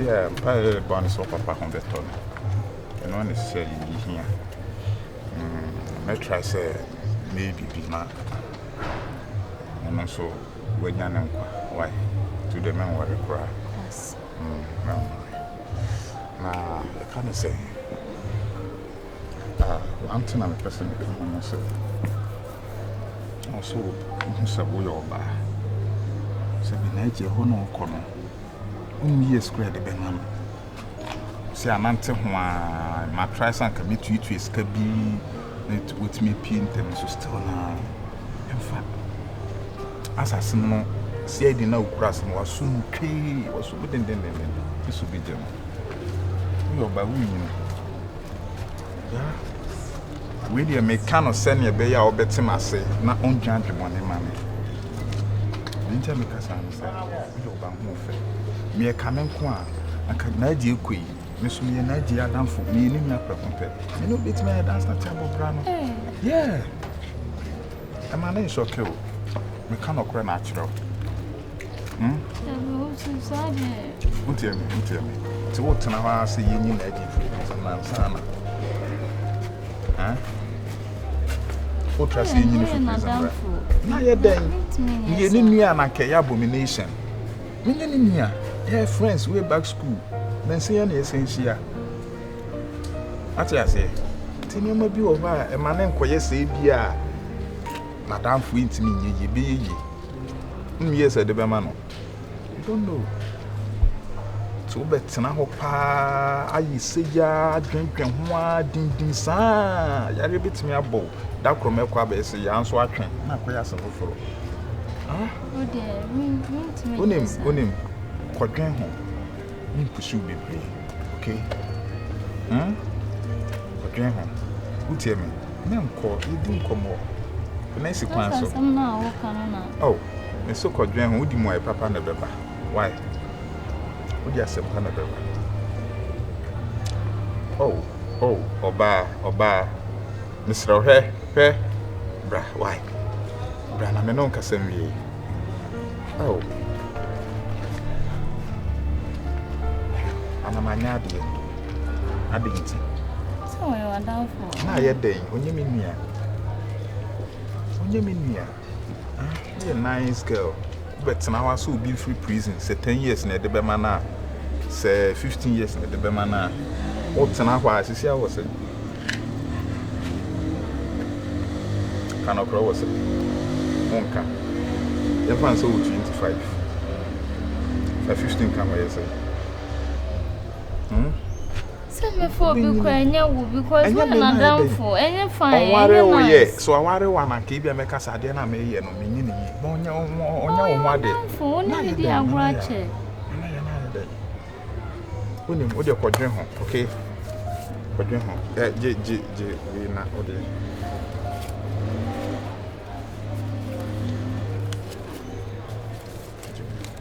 Yeah, probably bonus of Papa on the ton. And one is saying here. I try say maybe be my. And also when you're not why to the men where they cry. Yes. Now I can't say. I'm telling a person to come on so. Also, who's a boy or bar. So be night your honor corner. Only a square the banana. See, I'm not my tries and commit to it with Kabi with me paint them so still now. In fact, as I see, I didn't know grass and was soon key was within them. This will be them. We are by women. Yeah. We may cannot send your bay or bet him, I say, not on judge one in money. Didn't tell me, Cassan, said, we don't bound more fair. Me a coming quan, I could not do queen. Miss me an idea done for me in your compare. You know, it's my dance not table brown. Yeah. A man is okay. We cannot cry natural. Won't tell me. To what time I see you in the sana. Huh? What I see you in the now you're then. You didn't mean an abomination. We didn't mean yeah, friends way back school. Then say any essential. What I say? Tell me maybe over a man and quiet say beer. Madame Flint me ye be ye. Yes, I the man. I don't know. So bet na hopa ayi say ya dwen ding sa. Ya rebit me abo. Da krom ekwa be say ya anso atwen. Na kwaya se foforo. Ah? Oh dear, me. Onim. Kwadwen ho. Me pursue baby. Okay? Kwadwen ho. Utie me. Me nko, idi nkomo. Na isi kwan so. Oh, me so kwadwen ho udi mo e papa na beba. Why? Udi asem ka na beba. Oh, oba. Mr. He. Bra, why? Bra na me no nkasem wie. Oh. Ana manya de. Adinti. So you are down for. Na ye den, onye me nua. You're a nice girl. But now I saw be free prison. Say 10 years in the Bemana. Say 15 years in the Bemana. What's an hour? I see I was it. Can I crow was it? Monka. Your fans sold 25. 15 come here, say. For because we're not down for any fine. So I worry one and keep your makers are then I may no meaning. On your for only the abrache. What your quadrant home, okay? Quadrant home. We not order.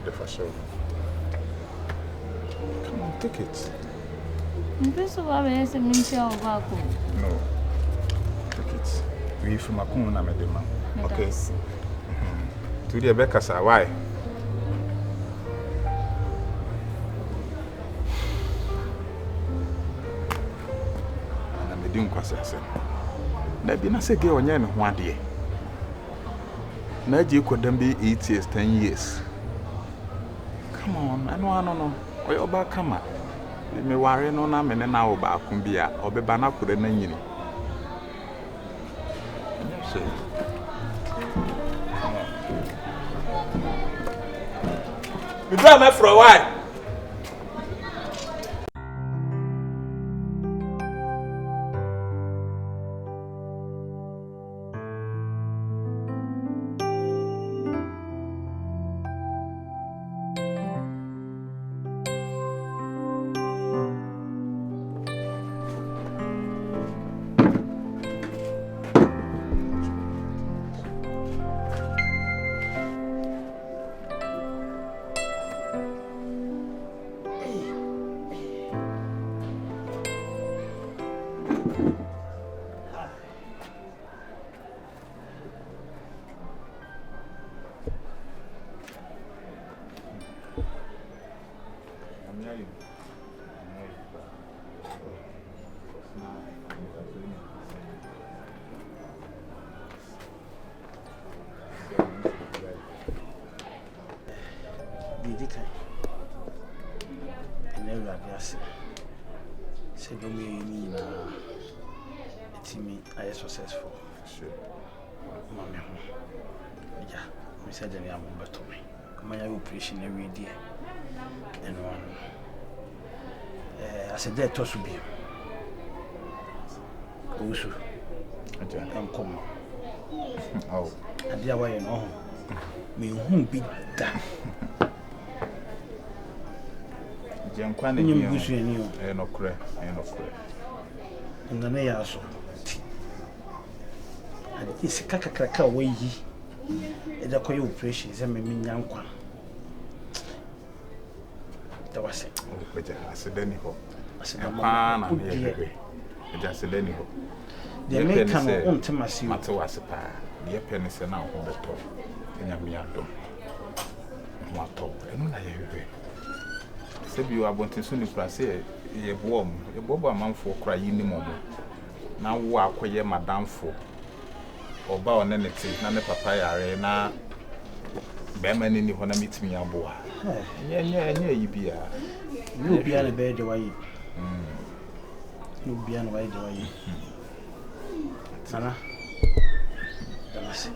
The first show. Come on, take it. No. Take it. We from a corner, madam. Okay. To the Becca's why? And I'm doing question. Maybe not say girl, you 1 day. Maybe you could then be 8 years, 10 years. Come on, I know. Why about come on? Me worry no na me na oba akumbia obeba na kure na nyini. Yes. You drive me for a while. yes. Say, do me, it's me, I am successful. Sure. Mamma, yeah, we said, I am better. My operation every day. And one, I said, that to be. Also, and come. Oh, and the way you know, me whom be that. Jankwan, you wish you knew, and no cray, and the nay also. And it's a cracker away ye. It's a coy operation, and me young one. That was it. Oh, I said, Denny, I said, I just said, Denny. The American won't tell us you matter was a pair. The pennies and now on the top. And I'm young. What top? I know I hear. Said you are wanting soon to pass here. You're warm. A boba man for crying in the moment. Now walk where Madame for. Or bow on anything, none of papaya, now. Bearman in the one meets me on board. Yeah, you be a. You'll be on a bed away. You'll be on a bed away. Sana, that's it.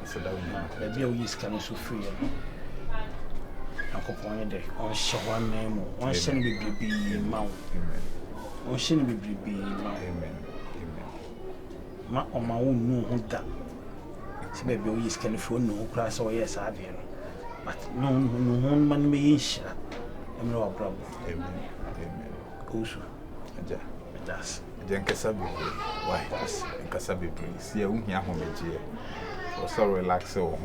So that the bill is coming so free. I'm complaining there. On show one name, one shouldn't be mount. One shouldn't be mount. Ma on my own, no, that. So maybe we is can phone no class or yes, I did. But no man may share. I'm no problem. Amen. Also, das. Jankasa be why das. Jankasa be see you here home here. Or so relax or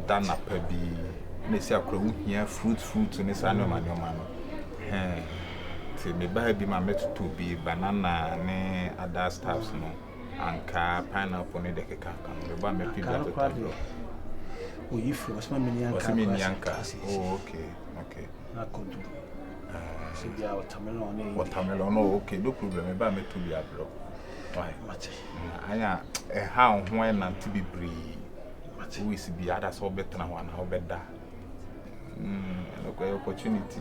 done up a be. Ne see akra here fruit ne sanu man. Say me buy be my met to be banana ne other stuffs no. Anka pineapple ne de keka kan. Me buy me people to. Oh, if you was my mini anka. Oh, okay. I could do. Watermelon, no, okay, no problem. About me to be a bro. Why, Matty? I am a how when and to be brave. Who is be others or better than one, how better. Okay, opportunity.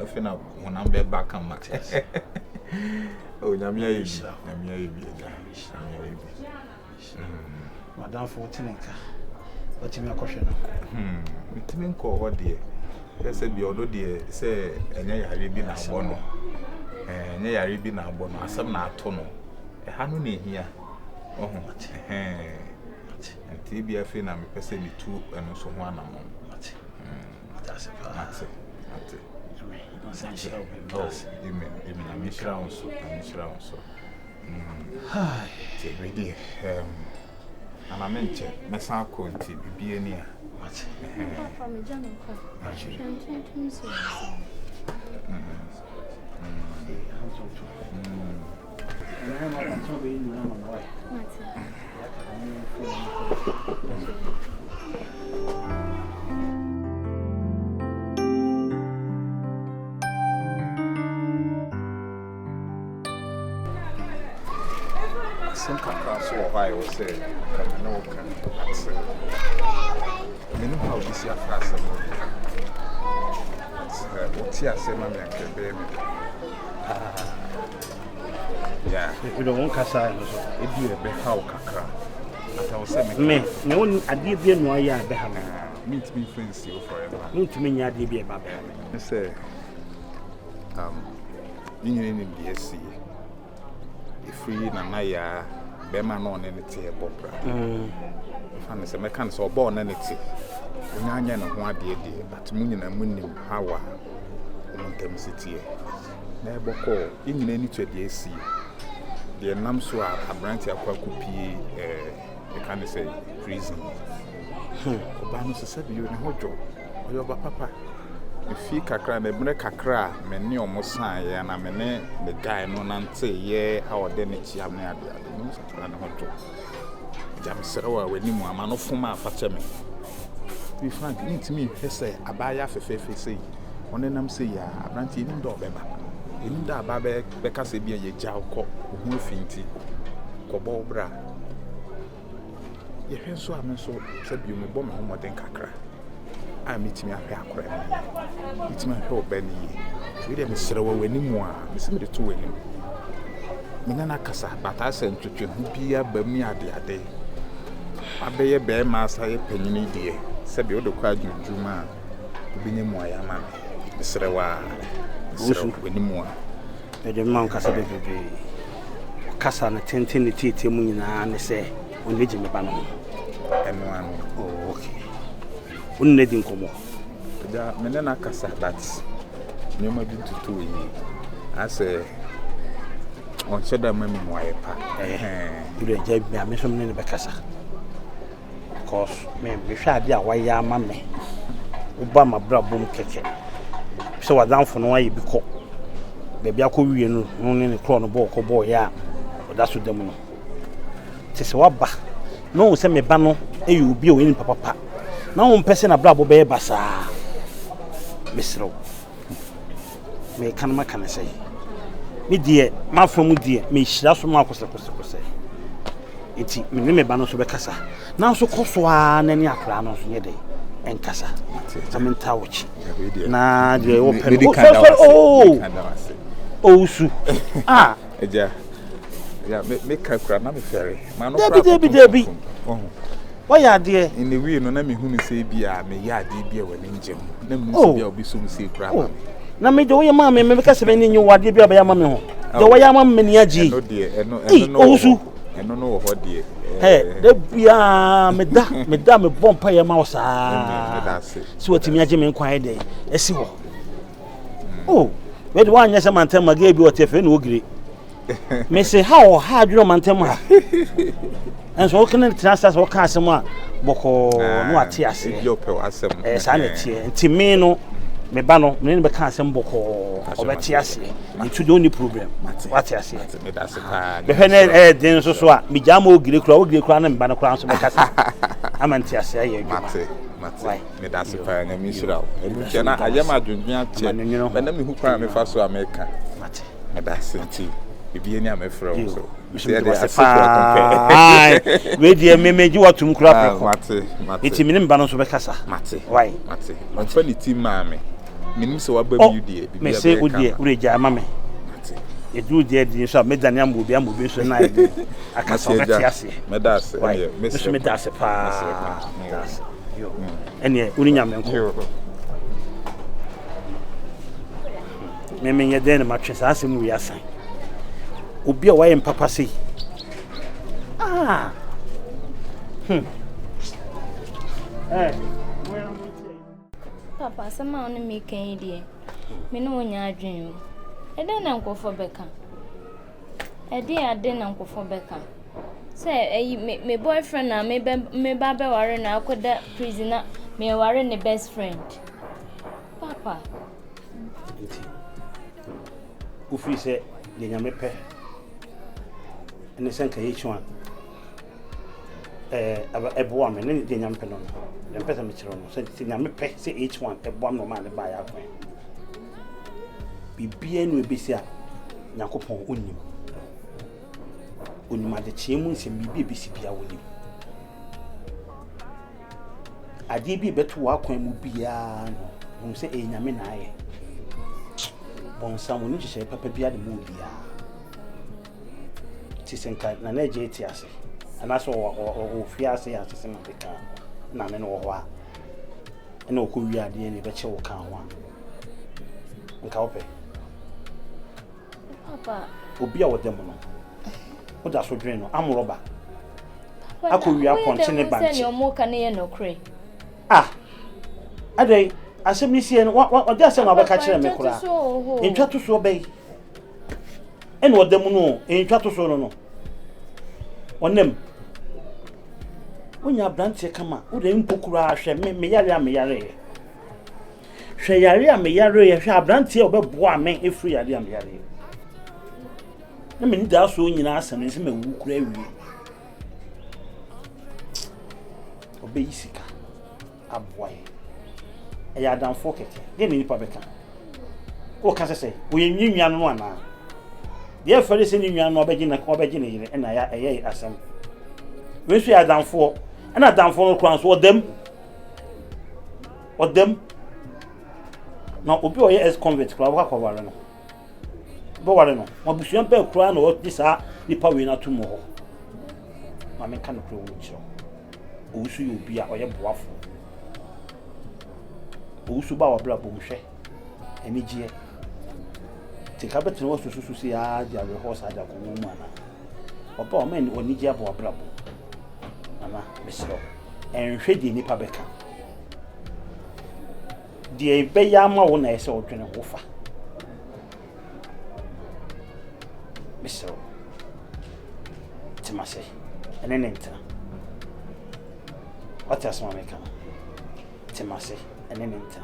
I feel up when I'm back on my test. Oh, Yamia, Madame 14. What's your question? It mean call what dear. Said the other day, say, and ye are been a bono, and ye are been a bono, as some not tono. A honey here. Oh, and TBF in a person be two and also one among. That's it. Oh, you mean, I'm shroud so. Hi, ready. And I mentioned Massa Conti be near. From a general Some class or why I was saying, come no can. You know how this year fast. What's your say, Mammy? I can bear me. Yeah, we don't want Casa. It be a big how cacra. As I was saying, me, no one, I did be no ya behana. Meet me friends you forever. Meet me, I did be a baby. I say, in BSc. If we na Bema no anything bopra. Fan say mekan so born anything. Onyanya no ho ade but munyina munnim hawa ontem city. Na eboko inyina ni to de asi. De nam so abranti akwakupi they can say prison. Oba no se sabi yo ne hojo. Oyo ba papa. Ifi kakra na ebere kakra me ne omosan ye na me ne the guy no nante ye awode ne chiam ne ade no sakra ne hojo. Jam serewa wani mu ama no foma afache me. We frank ntimi hwese abaya fefefe sei. One nam sei ya abranti ni ndo beba. Eni da aba be ka se bia ye jaw ko hu finti. Ko bo bra. Ye hwenso amenso se bi me bo me homoden kakra. a meeting me akora meeting me help ben yi so we dey me sere wo wani mu a me se me de to wani me na kasa but asa ntwetwe hu bia ba mu ade abeye be ma sa ye panyini die se be odo kwa adwudwuma obinye mu aya ma me sere wa sere wani mu a be de man kasa be kasa na tenten ne tete mu nyina ne se onneji me ba no eno anu oh okay unne din komo da me na kasa that nyoma bi tutu yi ase on sheda mami mu aya pa ure je bi ameso me ne be kasa because me hwe ade a waya ama me uba ma brabom keke so wadanfo no ayi bi ko bebi akọwie no ne ne kro no bo ko bo ya oda so dem no tese waba no se me ba no e obi o ni papa na wo mpese na brabo be basa mesro me kan ma kan sei me die ma famu die me hira so ma kose eti me ne me ba no so be kasa na so koso a na ni akra no so ye de enkasa amenta wuchi na die wo pe Osu. Ah. Eja. Ya me kakra na me fere. Ma no Debi. Why are there? In the way no na me hunu say bia me ya ade bia wani njem. Na me so bia obi so mu say kra ma. Na me do ye ma me ka se be ni nyu wade bia ba ya ma me ho. De wo ya ma me ni agi. No de eno no. Osu. Eno no ho de. De bia me da me bompa ye ma wo sa. So otimi agi me nkwan de. Esi wo. Oh. We do one yes mantem mage bi otefe na ogire me say how adwuro mantem ha enso o kene transfer so ka asem a boko no ate ase yo pe asem sa na tie nti me no me ba no me be ka asem boko obeti ase nti do ni problem what ase me da se pa be hene den so a me jama ogire kura na me ba no kura so be kasa amanti ase aye adwuma Mate, me da se pa na mi sura. E na ayama adwudwia che. Ba na me hu kwa me fa so America. Mate, me da se nti. Bibi eni amefra wo so. Se de asefra ai, we die memeji watum kura preko. Mate. Eti minim ba no so be kasa. Mate. Why? Mate. Man fa ni team ma me. Minim se wa ba bi die. Me se udie, ureja ama me. Mate. E du die di so me dani ambo so na e. Akasa obeti ase. Me da se. Me da se pa. Yo. Ene uninya menko. Me ye den ma twesa asem wi asan. Obi a waye mpapa sei. Ah. Papa, sama on me kan die. Me no nya adwen o. E den na nkofo beka. E dey ade na nkofo beka. Say me boyfriend na me ba be ware na akoda prisoner me ware ne best friend. Papa. Ufi se de nya me pe. Ene senka H1. Ebo am ne de nya me pe no. Dem pesa me chiro no. Se nya me pe se H1 ebo am no ma ne ba ya kwen. Bibia no ebesi a Yakopon onim. Onima de chemu nsem bibi ebisi bia wonim. Ade bi beto wa kwan mu bia no. Se enyame na aye. Bonsam oni hye papa bia de mu bia. Ti senka na na je etiase. Ana so o fiase ya se ma beka. Na me no wo ho a. Ena okọ wi ade ni be che wo kan ho a. Nka ope. Papa. Obi a wo dem no. Oda so dwen no amroba. Akọwi aponche ne banche. Say your mo kan ye no kre. Ah. Adai asem ni sie no odi asem abeka kire me kura. Entwa to so bei. Ene odam no entwa to so no. Onem. Onya branche kama, ode mpokura ahwe me yare a me yare. Hwe yare a me yare ye hwe abranche obebo a me efri yare a me yare. Na me ni da so nyina asem nse me wu kura wi. Obe isika aboy. Eya dan fo keke. De ni pa beka. O ka sese, wo ye nwinwa no ana. De fere se ni nwinwa no obeji ne yire na ya eye asem. We so ya dan fo. Na dan fo no kran so dem. Or them. Now, obi oye ex convict kura wa kwaware no. Bo ware no. Mo busuan pe kura no this a nipa we na tumo ho. Ma me kan kura wo chiro. Owusu yi obi a oye boafo. Owusu ba wa bla bom hwe. Eni gie. Ti ka betre wo susu si a dia we ho sa da ko mu ana. Opa o men oni gie ba bla bom. Mama, mesro. Enhwe di nipa beka. Die be ya ma wo na ese o twene wo fa. Mesro. Timase. Ene nenta. What else ma meka? Timase. Ene nenta.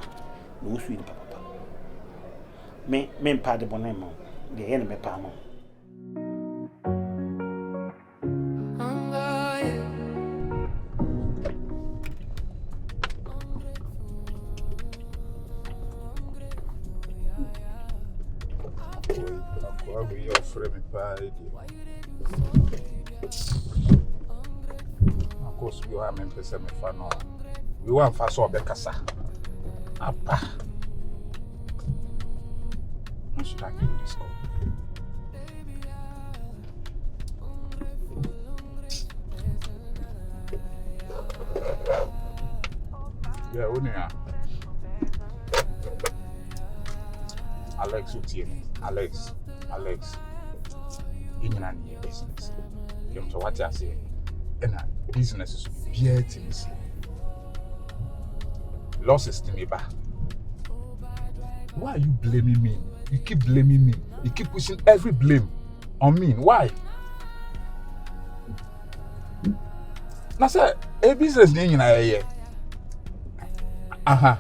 No su ni papa. Me mpa de bonan ma. De ye ne me pa ma. Of course, we are meant to say me for no. We want for so bekasa. Apa. How should I give you this call? Yeah, Unia. Alex, what's your name? Alex. In your business. You know what I say? And business is beauty. Losses to me back. Why are you blaming me? You keep blaming me. You keep pushing every blame on me. Why? Now, sir, a business name in a aha.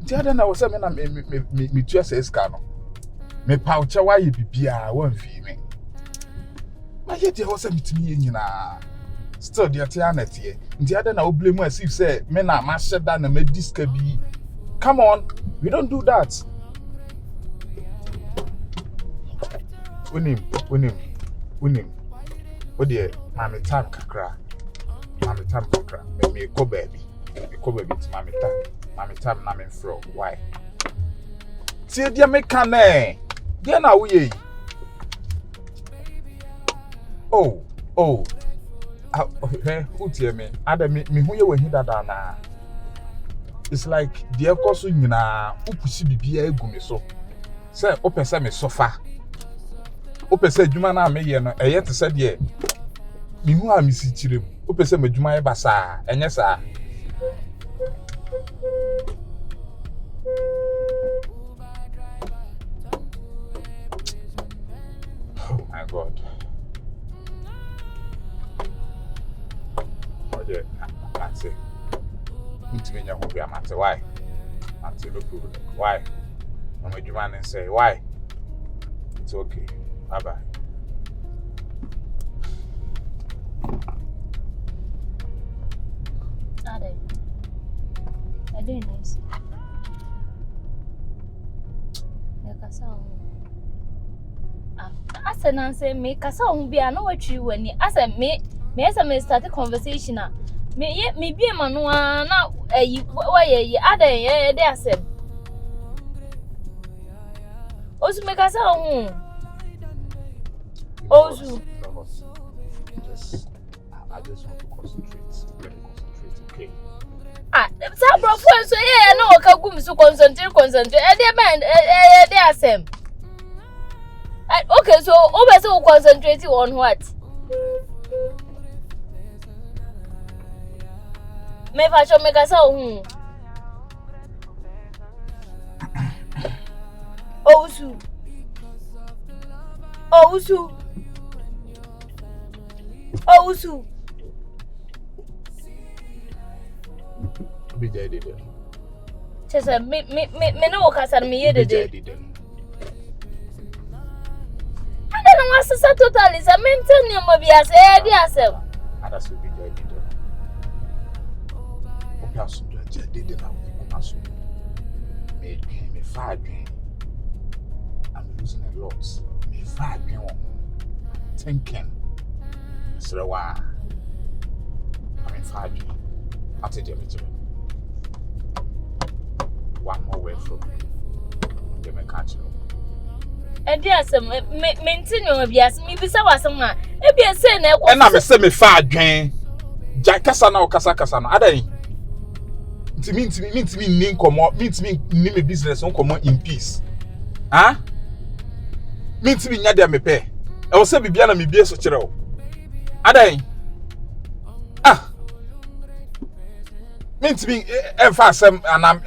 The other night was saying, me just a scanner. Me pouch why you be a one female. My yet you also meet me in still the Tianet here. The other now blame as if say men are master than a med this can be. Come on, we don't do that. Win him. What dear, mammy time kakra. Me go baby. Me go baby to mammy time, namin fro. Why? See, dear, me can Then are we? Oh. Who tell me? Adam, me who you were here that it's like the course in upusi bibia egumi so. Say, open say me sofa. Open say juma na me ye no. Te say de me hu a misi chirem. Open say me juma e basa. Enye sa. Oh my God. Oh yeah, that's it. Why? Why? I'm a human and say why? It's okay. Bye bye. I didn't know. I said, Nancy, make us all be. I know what you when I said, me start a conversation. Me be a man now. Why, other, there said. Also, make us all home. Also, I just want to concentrate. Okay. Some friends say, yeah, no, I can't so concentrate. And they are same. Okay, so always so concentrating on what? Me fashion make us all. Osu. Be dead. Just me no casan me yet. I don't know what's the total is a mental number be as yourself. And that's what we did. Me far dream. I'm losing a lot. Me far dream. Thinking. So I'm in far dream. I'll take you. one more word from you. They may catch you. And yes, maintain your bias. Me be sawa sama. E be say na. And I'm say me fa adwen. Jakasa na okasa no. Adai. It means me nin komo, means me ni me business on komo in peace. Huh? Means me nya dia me pe. E wo say bibia na me bie so kire wo. Adai. Ah. Means me fast and I'm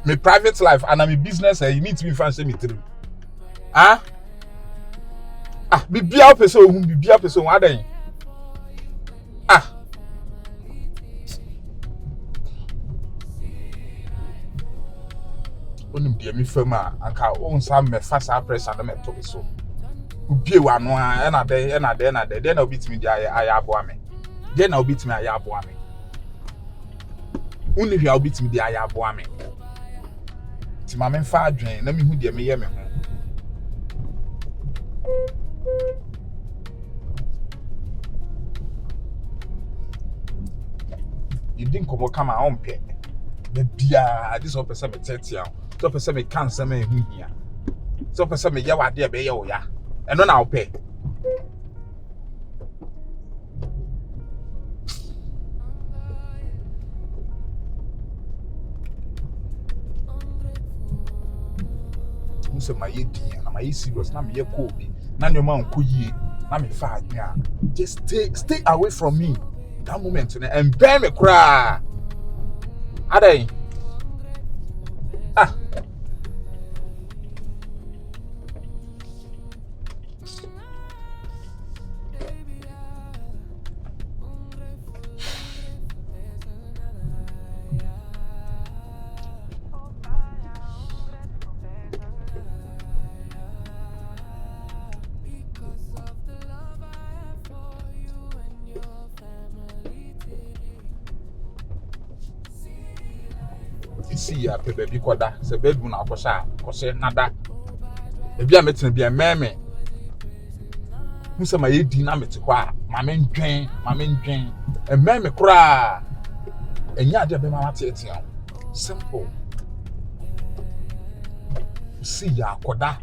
my private life and I'm business and you meet me fan say me through. Ah? Ah, bibia person adai. Ah. Onim dia mi fama anka on sam me fast pressure na me to be so. Ubie wa no a na dey na obit me dia aya abo ame. Dey na obit me aya abo ame. Uni hia obit me dia aya abo ame. Ti ma me fa adwen na me hu dia me ye me ho. You didn't come come on pe. The bia this person me tete am. So person me cancer me hu hia. So person me ya wade be ye wo ya. Eno na wo pe. Unse my yedi na my serious na me ye ko bi. Na nyoma nko yie. Na me fa adwa. Just stay away from me. That moment and bear me cry. Adai. Ah. See ya pe baby koda se bedroom na akosha kose nada e bia metin bia meme musa ma yedi na mete kwa ma mentwen e meme kura enya ade be ma mate etia simple see ya koda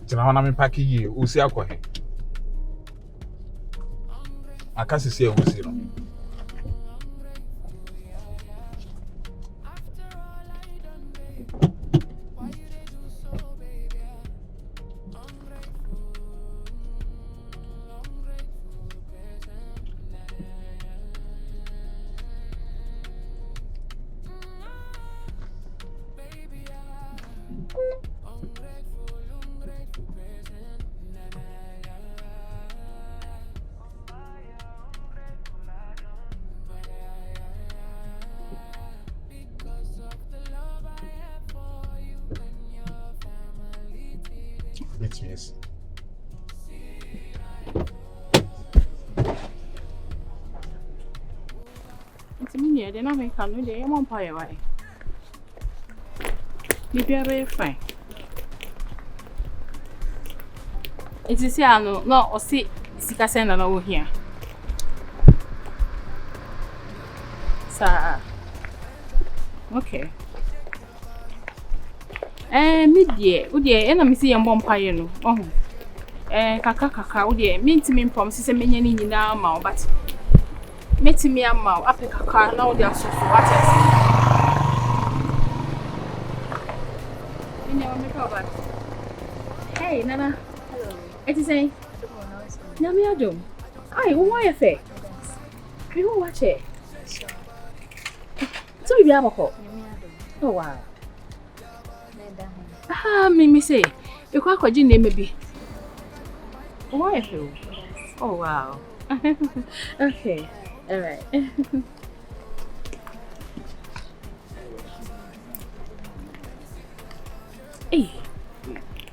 Tina wana me paki yi usi akwahe. Akasi siya usi no. Yes. It's me, they don't make a new day. I'm on fire. Why? Maybe I'm very fine. It is here, no, or see, Sika send an over here. Sir. Okay. Midye, Udia, and I see a bomb pie, no. Oh, Kaka, Udia, mean to me from Sister Minion in now, but meet me a mouth, up a car, now they are so what Hey, Nana. Hello. It is a Namiadum. Aye, why a fair? You watch it. So you have a call. Oh, wow. Ah, me say, you can't quite name maybe. Why you? Oh, wow. Okay, all right.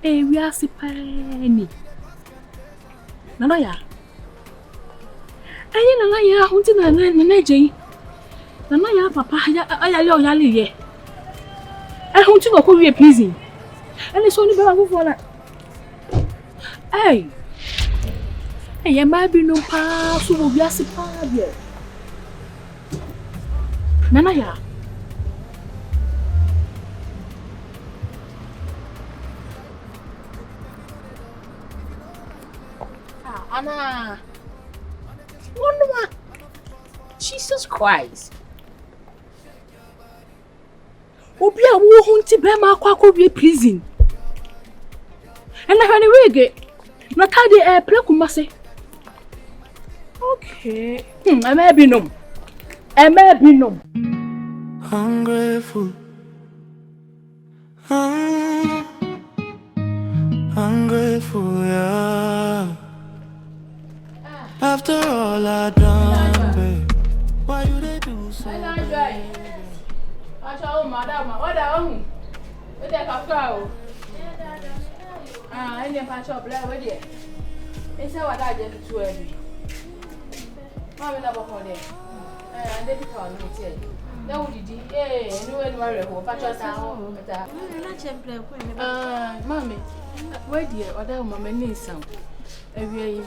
Hey, we are separated. Nana ya. Ayi nana ya, hunti nana jay. Nana ya papa ya yo yali ye. I hunti go come pleasing. And it's only better for that. Hey, Hey, ma bi no pa so wo biase pa ye. Nana ya. Anna. Wonder Jesus Christ. Obi a wo hunti be ma akwa be prison. And I hani wege. Na tade plekumase. Okay. Ungrateful. Ungrateful, yeah. After all I done, babe, why you they do so? Madam, what are you? What the cacao? I didn't patch up there with you. It's what I did to every. Mamma never for them. And they become it. No, did you? Eh, no one worry who patch us out. Mammy, where dear, or that mamma needs some. Every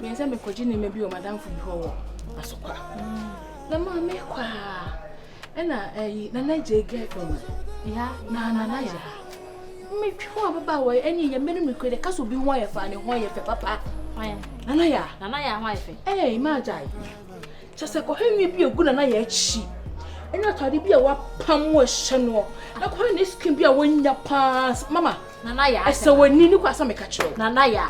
me say me kojini me bi o madam fu bi ho asopa na ma me kwa e na na je girlfriend ya na ya me twa baba wo eni ye me me kwede kaso bi ho ye fa ne ho ye fe papa na ya ho ye fe ma jai chese ko hemi bi ogu na ya chi enya tade bi a wa pam wo hye no na ko ne skin bi a wonya pass mama Nana ya. Esa woni ni kwasa me ka kire. Nana ya.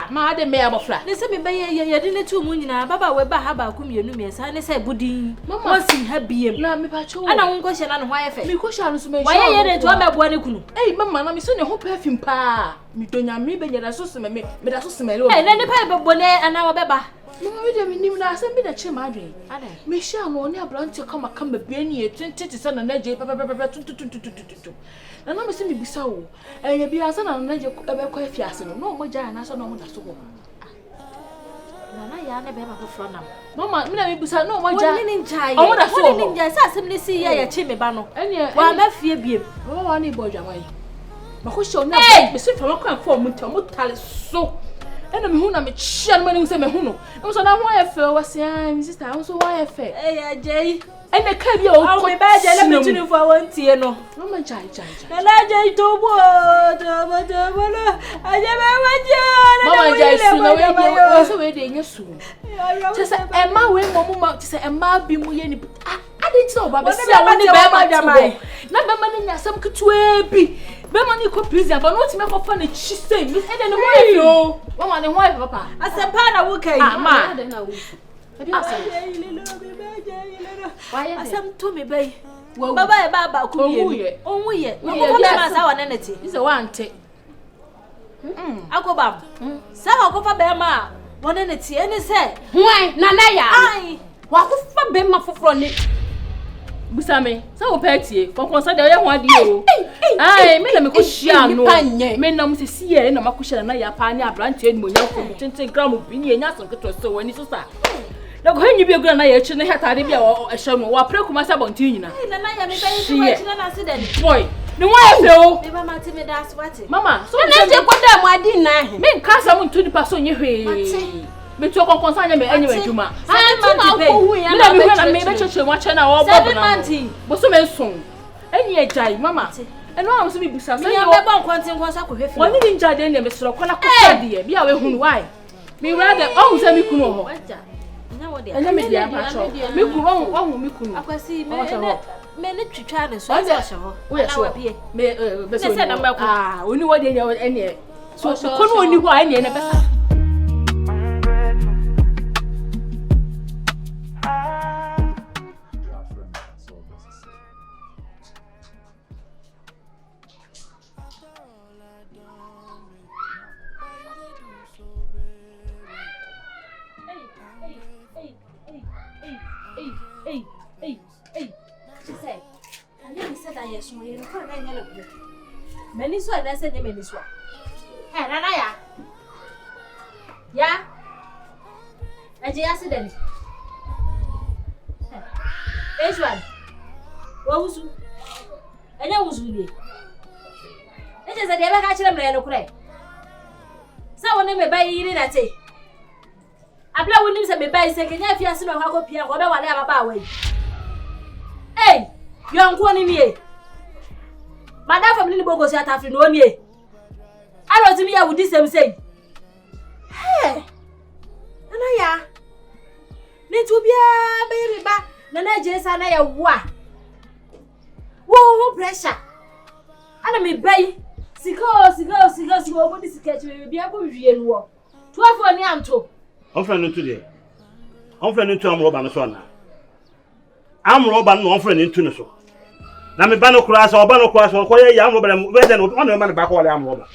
Ma de me abofra. Ne se me be ye de ne tu mu nyina baba we ba ha ba ku mienu me sa ne se budin. Mama sin ha biem. Na me pa cho. Ana won ko hye na no ho ayefe. Me ko hye anu so me. Wa ye de to ma boa ne kunu. Mama na me so ne ho perfume pa. Me donya me be nyada so me da so smele o. Ne ne pa be bone ana wo be ba. Mama we de me nim na asem bi da che ma adwen. Ade. Me hye anu ne abrante kama kama be ni e 20 se na na je pa tu. Na me se me bisa wo. Enya bi asa na na je ebe kwa afiase no mo ja na so no mo da so go. Nana ya na be ba ko fro nam. Mama, me na me bisa no mo ja. Woni ni njai. O mo da so. Woni ni njai sa asem ni si ya chi me ba no. Wa ma fie biem. Mama wa ni bo dwaman. Ma ko show na me se fa makwan fo mo tale so. Ena me hu na me chia no ma se me hu no. Mo so na ho ya fe wa se ai mi sister ho so wa ya fe. Ya jai. Ene ka bi o ko me ba je na me tunu fo won tie no. Mama jai. Na jai to bo no. Aje be waje. Mama jai su na we so we de nya su. Tese emma we mo tese emma bi mu ye ni ade ti o ba be se woni be ma jamai. Na be ma ni nya sam ketua bi. Be ma ni ko prison ba no ti me ko fa na chi sei. Mi e de no ho e o. Mama ne ho e papa. Asempa na wo kai. Ma. Asam to me bay. Baba e baba ku ye. Onwu ye. No ko be ma sa wa neneti. Is a one te. Akobam. Sa ko fa be ma wa neneti eni se. Hwan nana ya. Ai. Wa ko fa be ma foforo ni. Busame. Sa wo petie. Konkonsa de ye ho ade o. Ai, me na me ko hia no. Me na mo se sie na makohia na ya pa ni abrante eni mo nya ko 20 gram bi ni enya so keto so wani so sa. Na ko hanyi bi egura na ya chi ne hetade bi a ehye no wa pre kuma sa bonti nyina na na ya me be yi wa chi na se den boy ni wa efe o me ba ma ti me da swati mama so na je ko da mu adi na he me nka sa mu ntudi pa so nye hwe me to konkon sa nya me enye adwuma ha ti ma ko hu ya na me be cheche wa che na wo bob na bo so me nson enye ajai mama eno am so bi bisa so me be bon kontin kon sa ko hwe fi woni ni njade ne me soro ko na ko sade bi a we hunu why me rather oh say me kunu ho anya me dia ba cho me kunu wo me kunu akwasi me ne twitwa ne so so ho na wa bie me be so na ma ko oni wo de ene so kunu oni ho ene ne besa Many so and I said, many so. Hey, Nana, ya? I just accident. This one. What was you? And I was really. It is a never catch them, no cray. Someone may buy you in that day. abla wonim se me bai se kenya fi ase no kwa kopia ko be wale ababa wa yi eh yonko ni nie madam family ni bogo si atafri no nie alo timi ya wudi sem sei eh ana ya ni tubia be riba na jesa na ya wa wo pressure ana me bai sika body sika chi bia ko wie no wo 12 ni anto on friend ntu de on friend ntu amro ba no so na amro ba no on friend ntu no so na me ba no kura so oba no kura so ko ye ya amro ba we de no on no ma no ba ko wale amro ba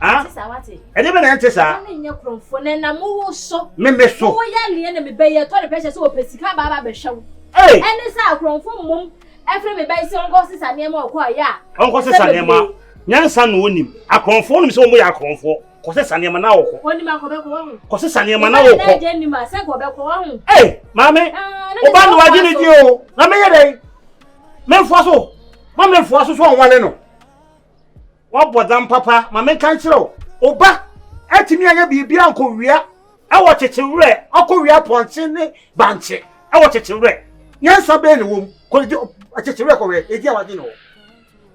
ah tisa wate e de be na tisa na nya kromfo na mo wo so me so wo ya le na me bai ye to de pressure so wo pesika ba ba be hwew eh ene sa kromfo mom efre me bai se onko sisa ne ma ko ya onko sisa ne ma nyansa no onim akonfo no se wo ya akonfo ko se sane ma na wo ko oni ma ko be ko wo ko se sane ma na wo ko na je ni ma se ko be ko wo eh mame o ba no waje ni di o na me ye dai me fo so ma me fo so so onwale no wa bodam papa ma me kan kire o ba atimi anya bibia anko wia e wo chechewure akowia ponche ne banche e wo chechewure nyansa be ni wo ko chechewure ko we e di awaje no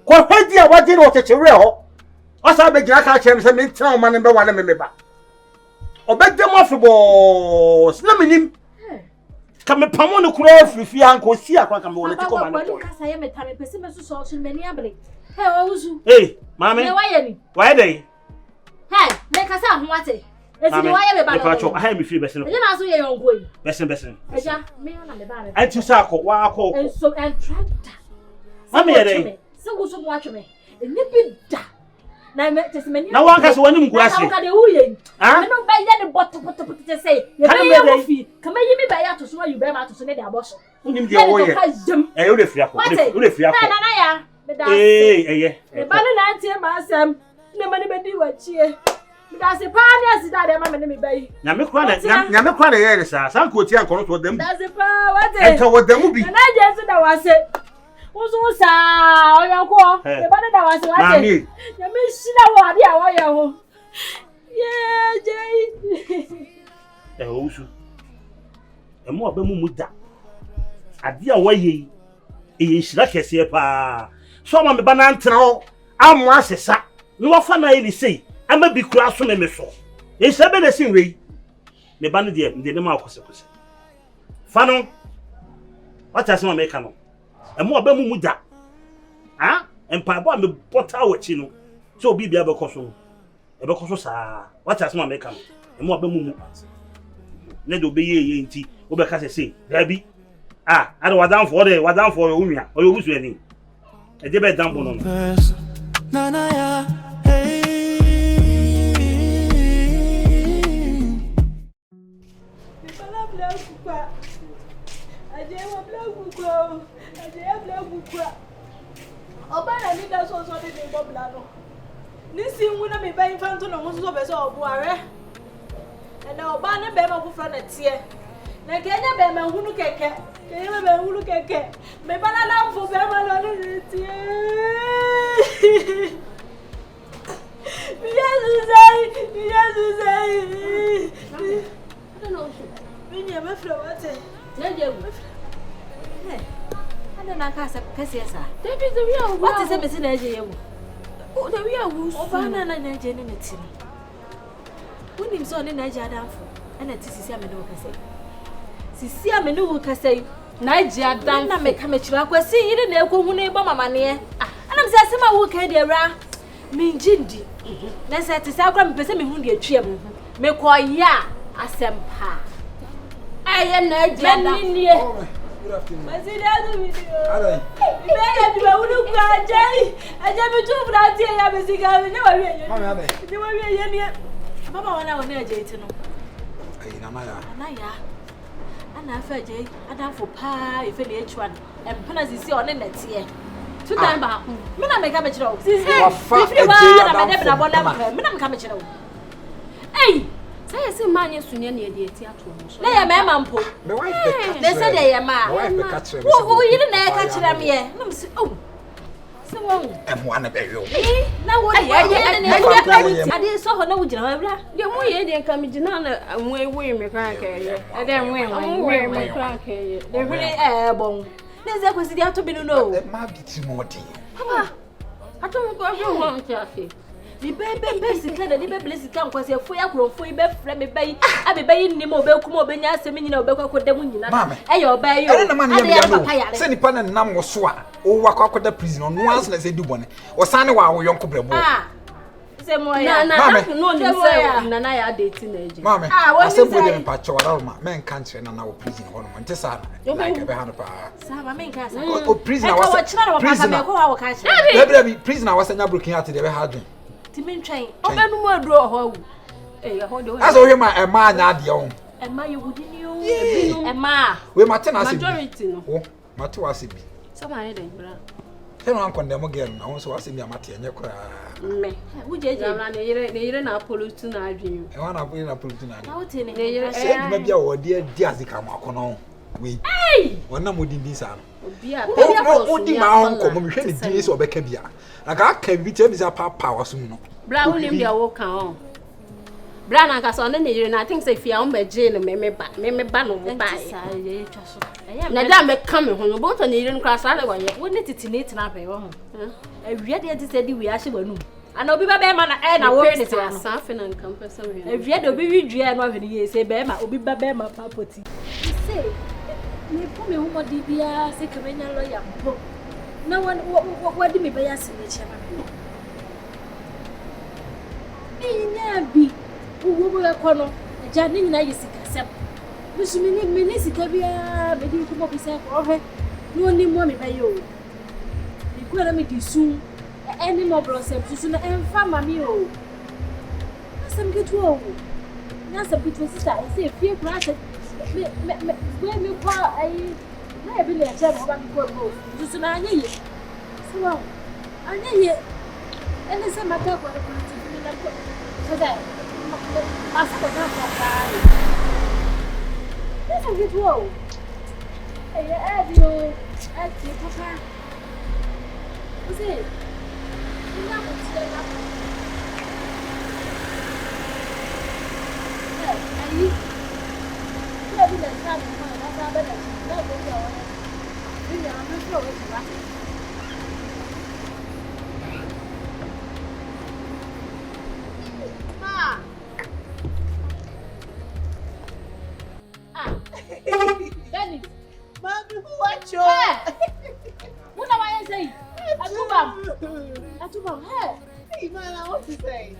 ko hedi awaje no chechewure ho asa be gira ka chem se me ntan o ma ne be wale me ba obedem afebo sna menim ka me pamo ne kura afifi anko si akwa ka me wona ti ko ma ne ko ka sa ye me tame pese me so so me ni abre he o uzu mame me waye ni waye dey he me ka sa ho ate esi ni waye me ba no pacho ha me fi bese no je na so ye yongo yi bese eja me na me ba me anti sa ko wa ko enso and tractor mame ye dey se go so mo atwe eni bi da na me tese me ni na wan ka so wani mgu ase na ka de uye me no ba ye ne bot te say ye be ye mo fi kama yi mi ba ya to so you be ma to so ne de aboso unim de wo ye o de fia ko o de fia ko na ya me da ye me ba na antie ma asem ne ma ne be di wachie me da se pa ne asida de ma me ne me bai nya me kwa na ye ne sa ko ti an ko no to dem da se pa wate enta wo dem bi na je so da wase uzu sa oyanko me ba da wase wate ya me shina wo ade a wo ye ho ye je usu e mo ba mu da ade a wo ye e shira kese pa so ma me ba na ntena ho amu asesa ni wo fa na ye ni sei ama bi kura so me so e se be na sin wei me ba no de ne ma akose fa no wata se ma me ka no e mo ba mu da ha empa ba me bota wachi no so obi bia be koso e be koso sa wata se ma me ka no e mo ba mu ne do be ye nti wo be ka se dabi ada wadan for onua o yo busu ani e de be dan bono no Nana ya Obana ni da so so de ni bobla no. Ni si wu na me ba infanto no so be so obo are. E na obana be ma fufra na tie. Na kenya be ma hunu keke. Kenya be hunu keke. Me bala na mfo be ma no ni tie. Jesus ai. I don't know. Binya me fra wate. Nje wu. Na kasa kasiasa David the real what is it na je yewu o the real wu oba na je ne neti woni mso ne na je adamfo ana ti sisi amene wo kase sisi amene wo kase na je adamfo na me ka me kira kwasi yire na ekohu na igbo mamane ana mse asema wo ka de ra minjindi na se ti sa kwa me pese me hu de atwam me koya asempa aye na je adamfo Good afternoon. Mas ele é do vídeo. Alright. Venha de meu no quadro. A gente me tudo pra ti e a música me deu a ver. Mami, abe. Deu a ver ele. Papa wana wana jeito no. Ai, na maya. Na ya. Ana fa je ada fo pa e fe na etwa no. Em pana sisi one na tie. Tu dan ba ho. Me na me ka me kire o. Sisi. Ifri ba na me na bona me. Me na me ka me kire o. Ei. Say say man yesunya na ye ti ato mo so. Na ya me mampo. Me wife be catch. They said they ma. My wife be catch. Wo yiri na ya ka kire me ye. Na me say oh. So one. And one of you. Now what? I didn't saw her no jabra. The more you didn't come to none and we me crack here. And then we me crack here. They're really airborne. There's a question you have to be no. That might be Timothy. Papa, I don't go home, Chaffee. the baby basically the baby blessing can cause a fire grow for you friend me bay. I be baying Nemo Belkumo Benya Semini or Belko Demunina. Mamma, I obey you. I don't know. Send the pan and Nam was swa. Oh, walk out the prison on once, let's say, do one. Or Sanwa or Yonko Brabo. Ah, say more. Nana, dating. Mamma, I said, we didn't patch our man country and our prison on Montesa. Like a hand of our prisoner. Prisoner was a broken out to the hard. Timin train. Oh, no more draw. As all my man, Nadia. And my you wouldn't you? And ma, we Martin as majority. Oh, Matuasi. Somebody didn't. Tell Uncle them again. I also was in your Mati and your cry. Me, would you run a year and a pollution? I dream. I want to bring a pollution. Maybe our dear Diazica Macono. We, one of them this arm. Only my uncle, we had the days of Becabia. Like I can be tell this power soon. Brown him their walk on. Brown and Casson, and I think if you are by jail, me ban on by. Madame may come home, both and you didn't cross otherwise. Wouldn't it in it and up a home? I really said we actually knew. And I'll be by man and I will say something and compass. If you had a baby, you are not really say, Bema, will be by Bema property. Say, you put me home, DBA, second lawyer. No one, what did me by us in the chairman? Be who will a corner, a jardin, I see accept. Which means Tabia, maybe you come up with her. No need money by you. You couldn't make you soon. Any more blossoms soon and family. That's some good woe. That's a bit of sister. I say, fear granted. When you call I have been a child of one just an idea. So, I need it. And it's a matter of what I want to do. Today, I forgot. That's a good woe. I have you at your papa. What's it? You know what's going on. Are you? Maybe the time is coming. That's how better. No, go. You are not sure what's happening. Ma. Dennis. Mommy, watch your. What am I saying? Atubam. Hey, man, I want to say.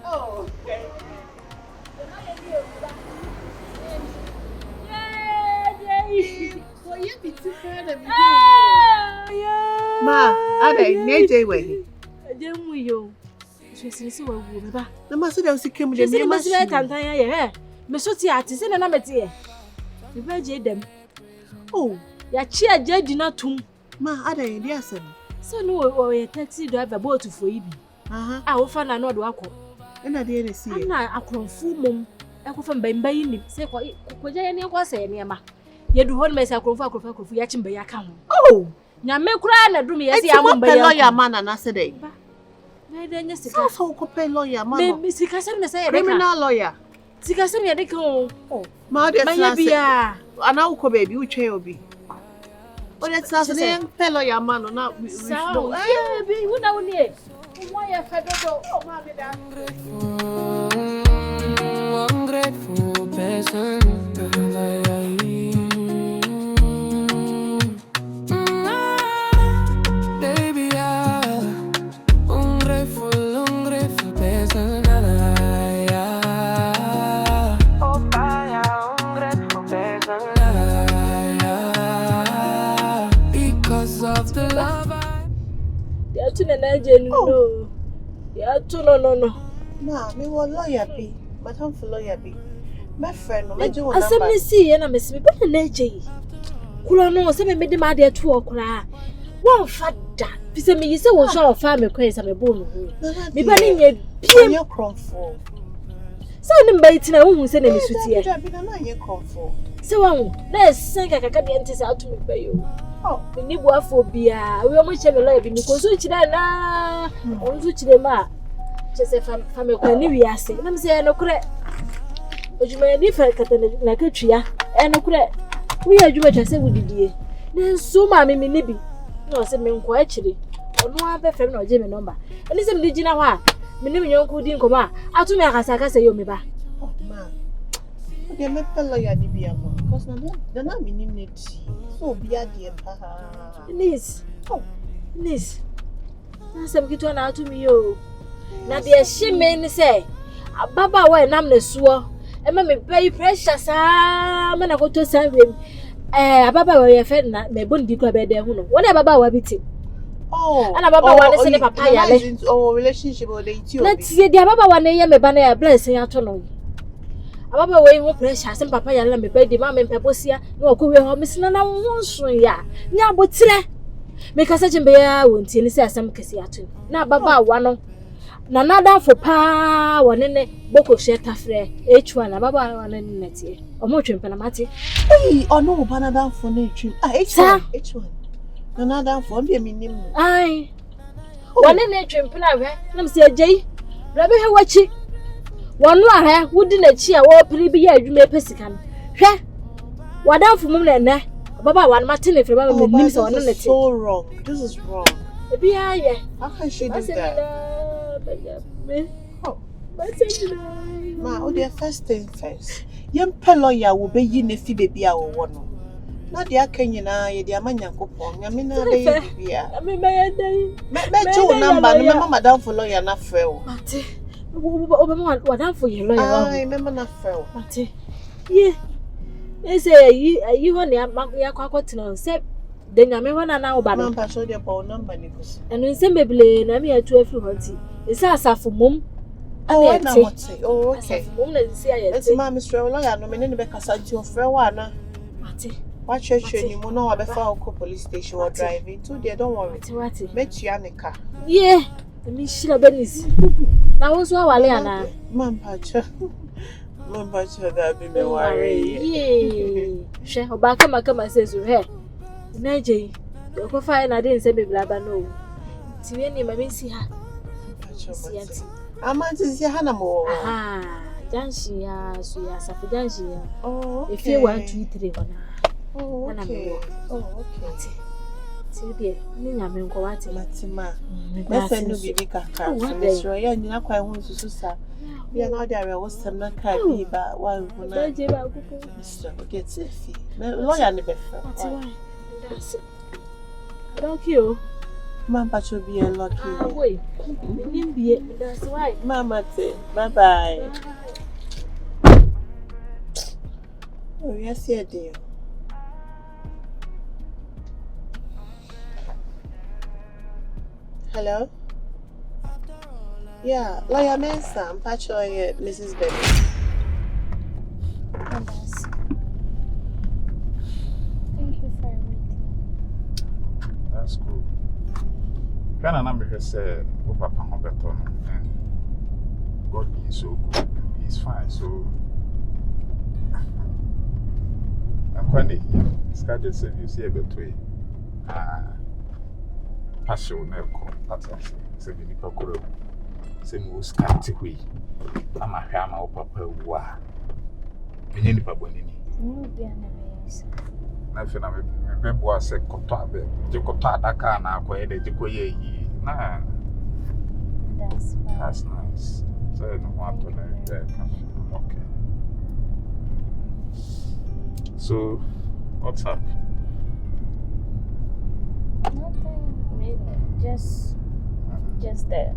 Oh, okay. Well, you be too proud of me. Ma, I don't know way. I don't know. She's so good. The master doesn't come with the must let Antaya. Mesoti artist and I'm at here. The veggie them. Oh, your chair judge not to. Ma, I don't know. So no, a taxi driver boat to for you. I will find another wako. And I didn't see it. I can fool mum. I go from Bambayim, say what you was saying, Yama. You do hold myself for Yachim by account. Oh, now make cry and do me as I am by lawyer man and yesterday. Then yes, so compare lawyer, Miss Cassandra say criminal lawyer. Sikasim Yadico. Oh, my dear, an uncle baby, which will be. Oh, that's not the name, fellow your man or not. So, baby, what now? Why I fed oh, mommy, ungrateful person. Baby, ungrateful person. Oh, ungrateful person. Because of the love no. Ma, me want lawyer be, but I'm for lawyer be. My friend, my do I simply see and I miss me, but an AJ. Kulano, some made the mother to a cry. One fat that, Pisa me, you say, will show a family craze of a bone. Me banning a your crumful. Send them biting a woman sending me to here. So, let's sing a candidates out to me by you. Oh, ni boafobia. We almost have a lawyer because you na. Onzu chire ma. Chese fam kwani wiase. Na me say no kure. Ojuma ni fa kata na katwia. No kure. We adwuma chese wudidie. Na so ma me ni bi. Na o se me nko akire. Ono abefem na oje me number. Eni se me di gina ho a. Me ni me nyonko di nkoma. Atumi akasa yo me ba. Oh man. Okay, me pelo ya di bia mo. Cause na minim net. So bia die pa. Nis. Oh, Nis. Na sem kitu na atumi yo. Na de hye ni say ababa wa nam na suo. E ma me pay pressure sa ma na koto sanwem. Ababa wa ye fe na me bondi ko be de hu no. Wona ababa wa biti. Oh. Ana ababa wa ne se ne papa ya le. Oh, relationship o de iti obi. Na tie de ababa wa ne ye me ba na ya bless ya to no. Ababa we hu pressure sem papa ya le me pay di ma me pebosia na okwe ho mesina na wonso ya. Ni abotire. Me kasa chembe ya wonti ni se asem kesi ato. Na ababa wa no na nada for pa wonene boko sheta frɛ H1 na baba wana nnetie omo twempe na mate ono ba nada for na twem H1 na nada for bi minim no ai wonene twempe na hwɛ na mse agyi rabe hwe wachi wono ahɛ wudi na chi a wo piri bi ya adwuma pesika no hwɛ wadanfo mum na nɛ baba wana mate ne frɛ baba minim se wono nete so wrong. This is wrong. Ebi aye How can she do that? Oh, ma, oh, the first thing first. Young lawyer will be you nefi baby a wono. Not the Kenyana, ye the Amanya coupon, Yamina, baby. I mean, my two number, no madam for lawyer, not fail. Mate, what done for you, lawyer? I remember not fail. Mate, yeah. They say you want your cocktail, say. Then I mean, now, but I'm not sure your phone number. And in some baby, I mean, 12 hunty. It's a for mum. Oh, I know what say. Oh, okay. It's my Mr. Lawyer, no meaning because I do for one. Watch your train, you know, before police station or driving. Too dear, don't worry. What? Bet you Annika. Yeah, the Michelle Benis. Now, what's what Waliana? Mampacha. Mampacha, that be no worry. Yea, she Obaka says you here. Naje, you go find I didn't say me blabber no. Tieni mami si ha. Si anti. Amanti si hana mo. Aha, janshi ya, so ya safu janshi ya. Oh, okay. If you 1 2 3 wana. Oh, okay. Oh, okay. Tiye, ni nyame nko wati matima. Me se no bibi kaka. Me sure ya nyina kwa hu susu sa. Bia na dia we wo sem na ka bi ba wa hu na. Daje ba kuku. Mr. Get safe. Me lawyer ne be fa. Thank you. Mama should be lucky. Wait. That's why. Mama say bye bye. Oh, yes, dear. Hello? Yeah, lawyer Mensa, I'm Pachoy, Mrs. Baby. That's cool. When I am say, "Oh, Papa, I'm better," and God being so good, He's fine. So, and when they schedule service here, between passion, never that's say the people could say most category. I'm a hammer, Papa, wa. Many people bonini. Nothing I remember was a cotabe. You could talk that car now, where they go ye. Nah, that's nice. So I don't want to know that. Okay. So, what's up? Nothing really. Just that.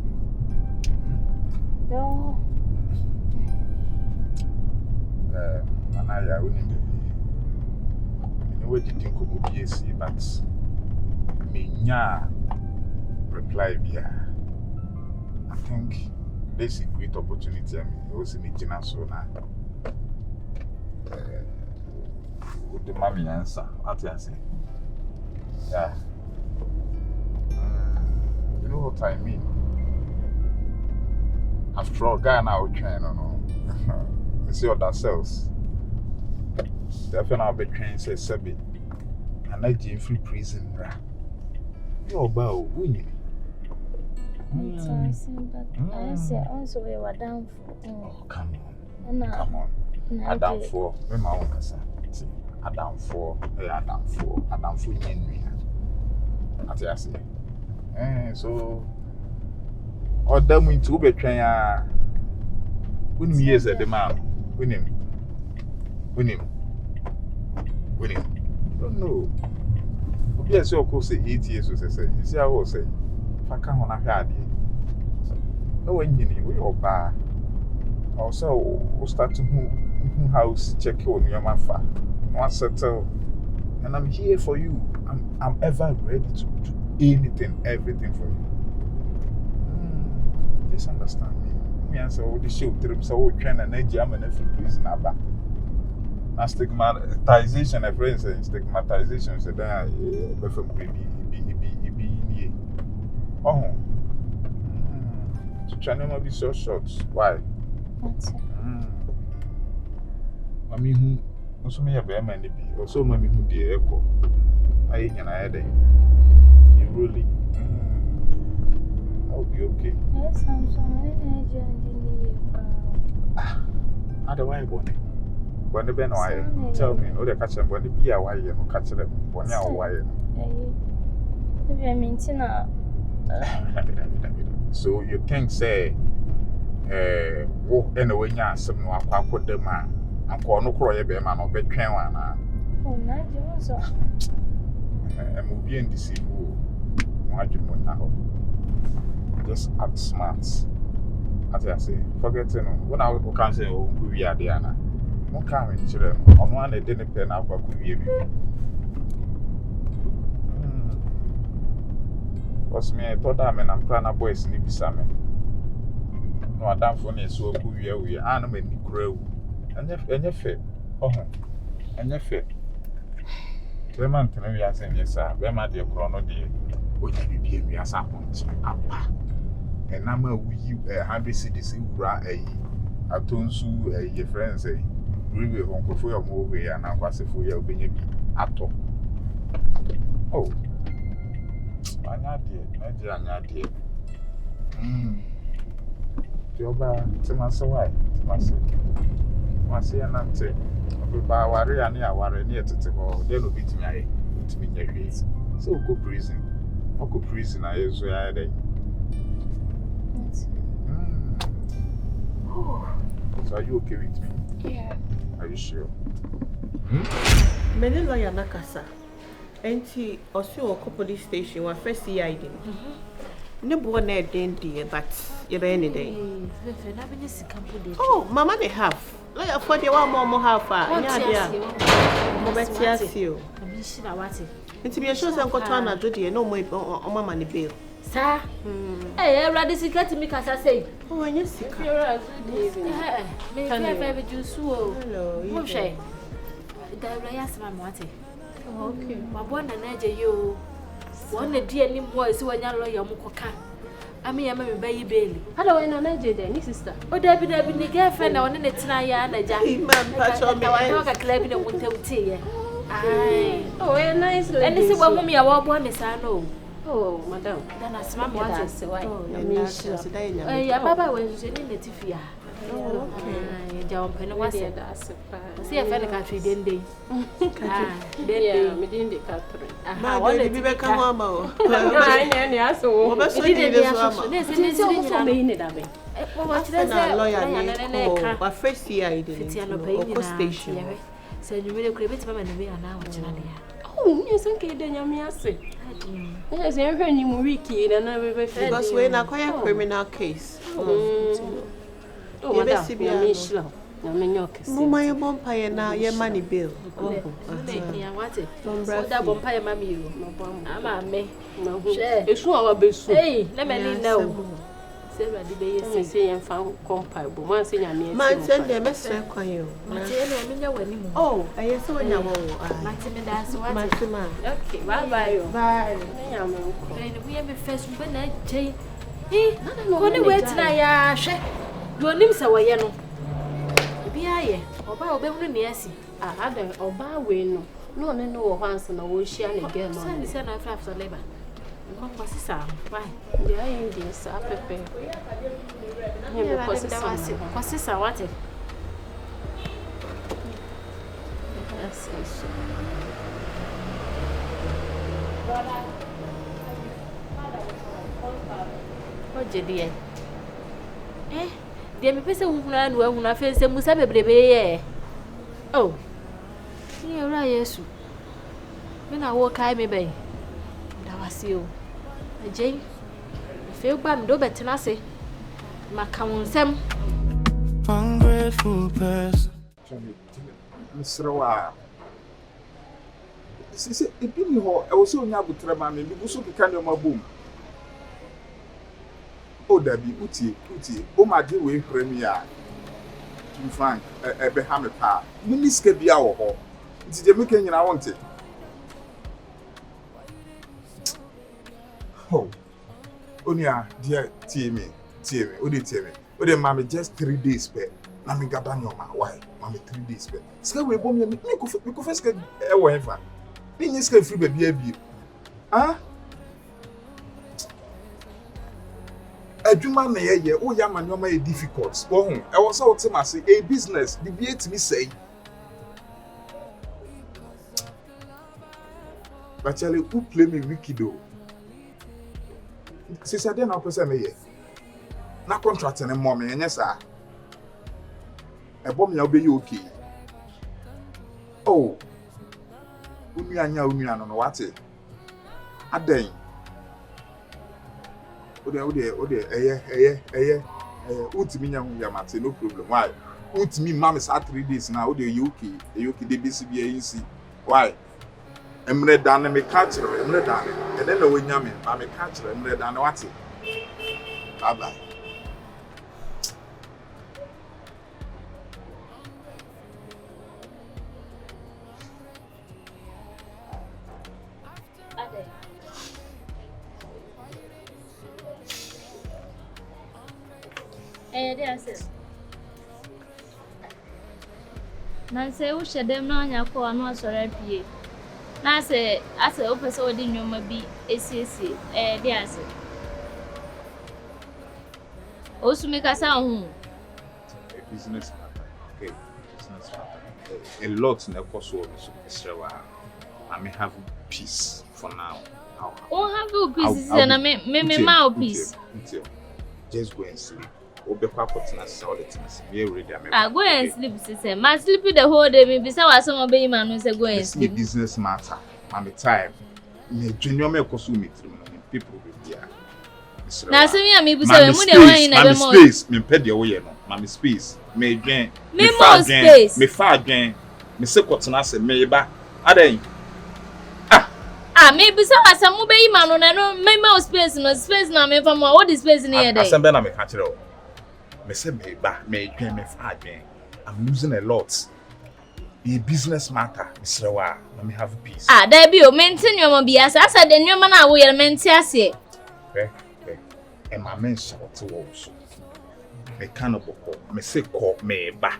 No. I wouldn't be. What do you think of BSc, but me reply via. I think this is a great opportunity. I mean, also meeting us so now. With the mommy answer, what I say? Yeah. You know what I mean? After all, guy now trying no. You see other cells. Definitely I'll be trained say Sebi. And I came free prison. You're about winning. I say also we were down for. Oh, come on. Come on. Adam for me my own kasa. Adam for yen. Ati ase. So order me to be twan ya. When me years at the man. Win him. Don't know. Yes, of course 8 years so say. You see I was say. If I come on a hard. No when you we oba. Also we start to house check on your mafa. One settle. And I'm here for you. I'm ever ready to do anything, everything for you. Just understand me. Me answer all the show trips so train and jam and every prison aba. Na stigmatization a friend say stigmatization say that be from baby ni. Oh. So channel must be so short. Why? Mami who also me be man be. Also mami who dey echo. Ayi nyana head. You really I'll be okay. Yes, I'm so many Otherwise, when the Ben why tell me, no, the catch them when the be a why you no catch them when you are why. So you think say, walk anyway, yeah, some no aqua the man, and call no croy a bear man or bed train one. Oh, not yours. A movie and deceive who want now. Just act smart. As I say, forgetting when I can say, oh, we are Diana. One coming children on one a dinner pen up a good was me, I thought I'm an umbrella boy sleep summer. No, I don't for so good we are animal grow. And your fit. Oh, and your fit. Clement, we are saying, yes, sir. Where my dear chrono dear, would you be me as I want to? And I'm a wee happy city, a tonsu, your friends say, really, Uncle for your movie and I'm quite for your baby at all. Oh, I'm not dear. Joba, Timasa, why? Timasa, and Ante. By worry, and I worry near to the hall, then will be to me, your face. So go prison. Go prison, I is where I day. So are you okay with me? Yeah. Are you sure? Many lawyer Nakasa. Auntie, also a police station was first CID. No born there, dainty, but you're any day. Oh, Mamma, they have. Lawyer for the one more half. It's me, shows Uncle Tana, Judy, no more on my money bill. Sir, hey, rather secret to me, as I say. Oh, and yes, you're a maybe I do so. Hello, Moshe. Yes, my mother. Okay, my one and I, you one a dear name was when you're lawyer Mukoka. I mean, I'm a baby baby. Hello, and an agent, any sister. Oh, Debbie, the girlfriend, I want to try and a jack. I talk a club in a winter tea. Oh, a nice lady. And this is what mommy, I want one is I know. Oh, madam, then I smell what is why. Oh, yeah, Papa was in the Tifia. Oh, okay. Jump and was it? See a fellow country, didn't they? Yeah, me didn't the country. I want to be back home. I so, but she didn't but first year I didn't station. So you really could be now. Oh, yes, okay, then you say. Yes, every week, because we're not quite a criminal case. Oh, my bumpire now, your money bill. Oh, what it? That bumpire, mammy. I'm a me. It's our best. Hey, let me know. Say and found comparable. Once in your man send them a circle on you. Oh, I saw when you were okay, bye. We have a first when I say, eh, no, wait, I share. Your name's a way, no. Be I, or by obeying the I had a or by way, no. No, no, once and I will share again. Send a flash of labor. What's this? Why? The Indians are prepared. What's this? What? What did you? The person who ran well when I face them was a baby. Oh, you're right, yes. When I walk, I may be. That was you. Jane, feel bad, do better than I say. My count some ungrateful person. Mr. Wa. Sisi ebi ni ho e wo se onya butre ma me bi so kika ne ma bom. O dabi uti o ma de we premier. In frank e be ha me pa. Ni sika bia wo ho. Nti je me kan nyina wonte. Oh. Onia dear tie o de tie me. O de ma me just 3 days pe. Na me gaba nyoma why? Ma me 3 days pe. Sika we bom me ko fa sika e wo efa. Being scared free baby. Ah? Adwuma na ye o ya manoma e difficult. Oh, e was so to say a business, the be to me say. But tell you who play me wicked. Since I didn't person me ye. Na contract na mom me yes sir. E bom ya obey okay. Oh. Unuanya no what? Aden. Ode utimi nya hu ya mate no problem. Why? Utimi mama sa 3 days na ode UK dey BCB agency. Why? Emre dan me catch emre dan. E den na wonya me, ma me catch emre dan what? Bye. Yes. Nancy, who should them know your call and what's already pay. Nancy, as a officer, or didn't you maybe ACC, yes. Also, make us sound business matter. Okay, business matter. A lot in the course of I may have peace for now. Oh, have you peace and I may my peace. Just go and sleep. Go and sleep, sister. My sleep the whole day. Maybe some obey man who say go and sleep. Business matter. I'm time. Me junior me consume people will be there. Now, see me, maybe say we dey in the space. Me pay the way no. Mami space. Me dwen. Me more space. Me fa dwen. Me se kwotena se me ba. Aden. Maybe some obey man no me more space no space na me from what is space in here dey. Asem be na me catch it. Me say me ba me dwen me fa dwen. I'm losing a lot. The business matter, Mr. Wa, let me have peace. There be o maintain your mom bias. I said the new man I will maintain ase. And my men shout to also. Me cannot me say call me ba.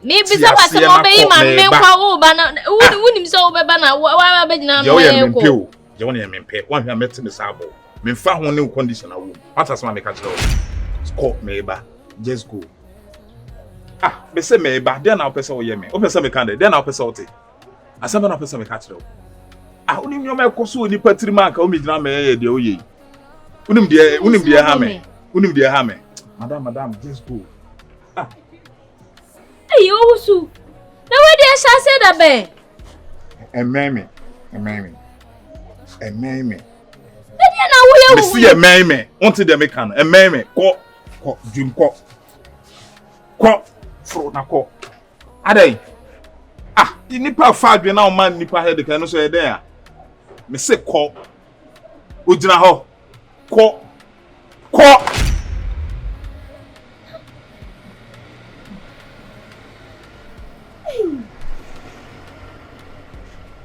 Maybe some obey man me kwa wo ba na unim so be ba na wa be na no e ko. Je won me pay. One here met me sabo. Me fa ho ne condition awu. What as ma me catch you. Call me ba. Just go. Me say me ba then na person wo ye me. O person me kan dey. Then na person wo te. Asem na person me catch you. Unim yo me koso ni patri man ka o me gina me ye de o ye. Unim de ha me. Unim de ha me. Madam, just go. Hey, Osu. Na we dey say that be. Ememe. Then na wo ye wo. Me see ememe. Until dem make an. Ememe. Ko jum ko. Ko fro na ko. Adai. The nipa fa adwe na o man nipa head kan no so e dey a. Me say ko. O gina ho. Ko.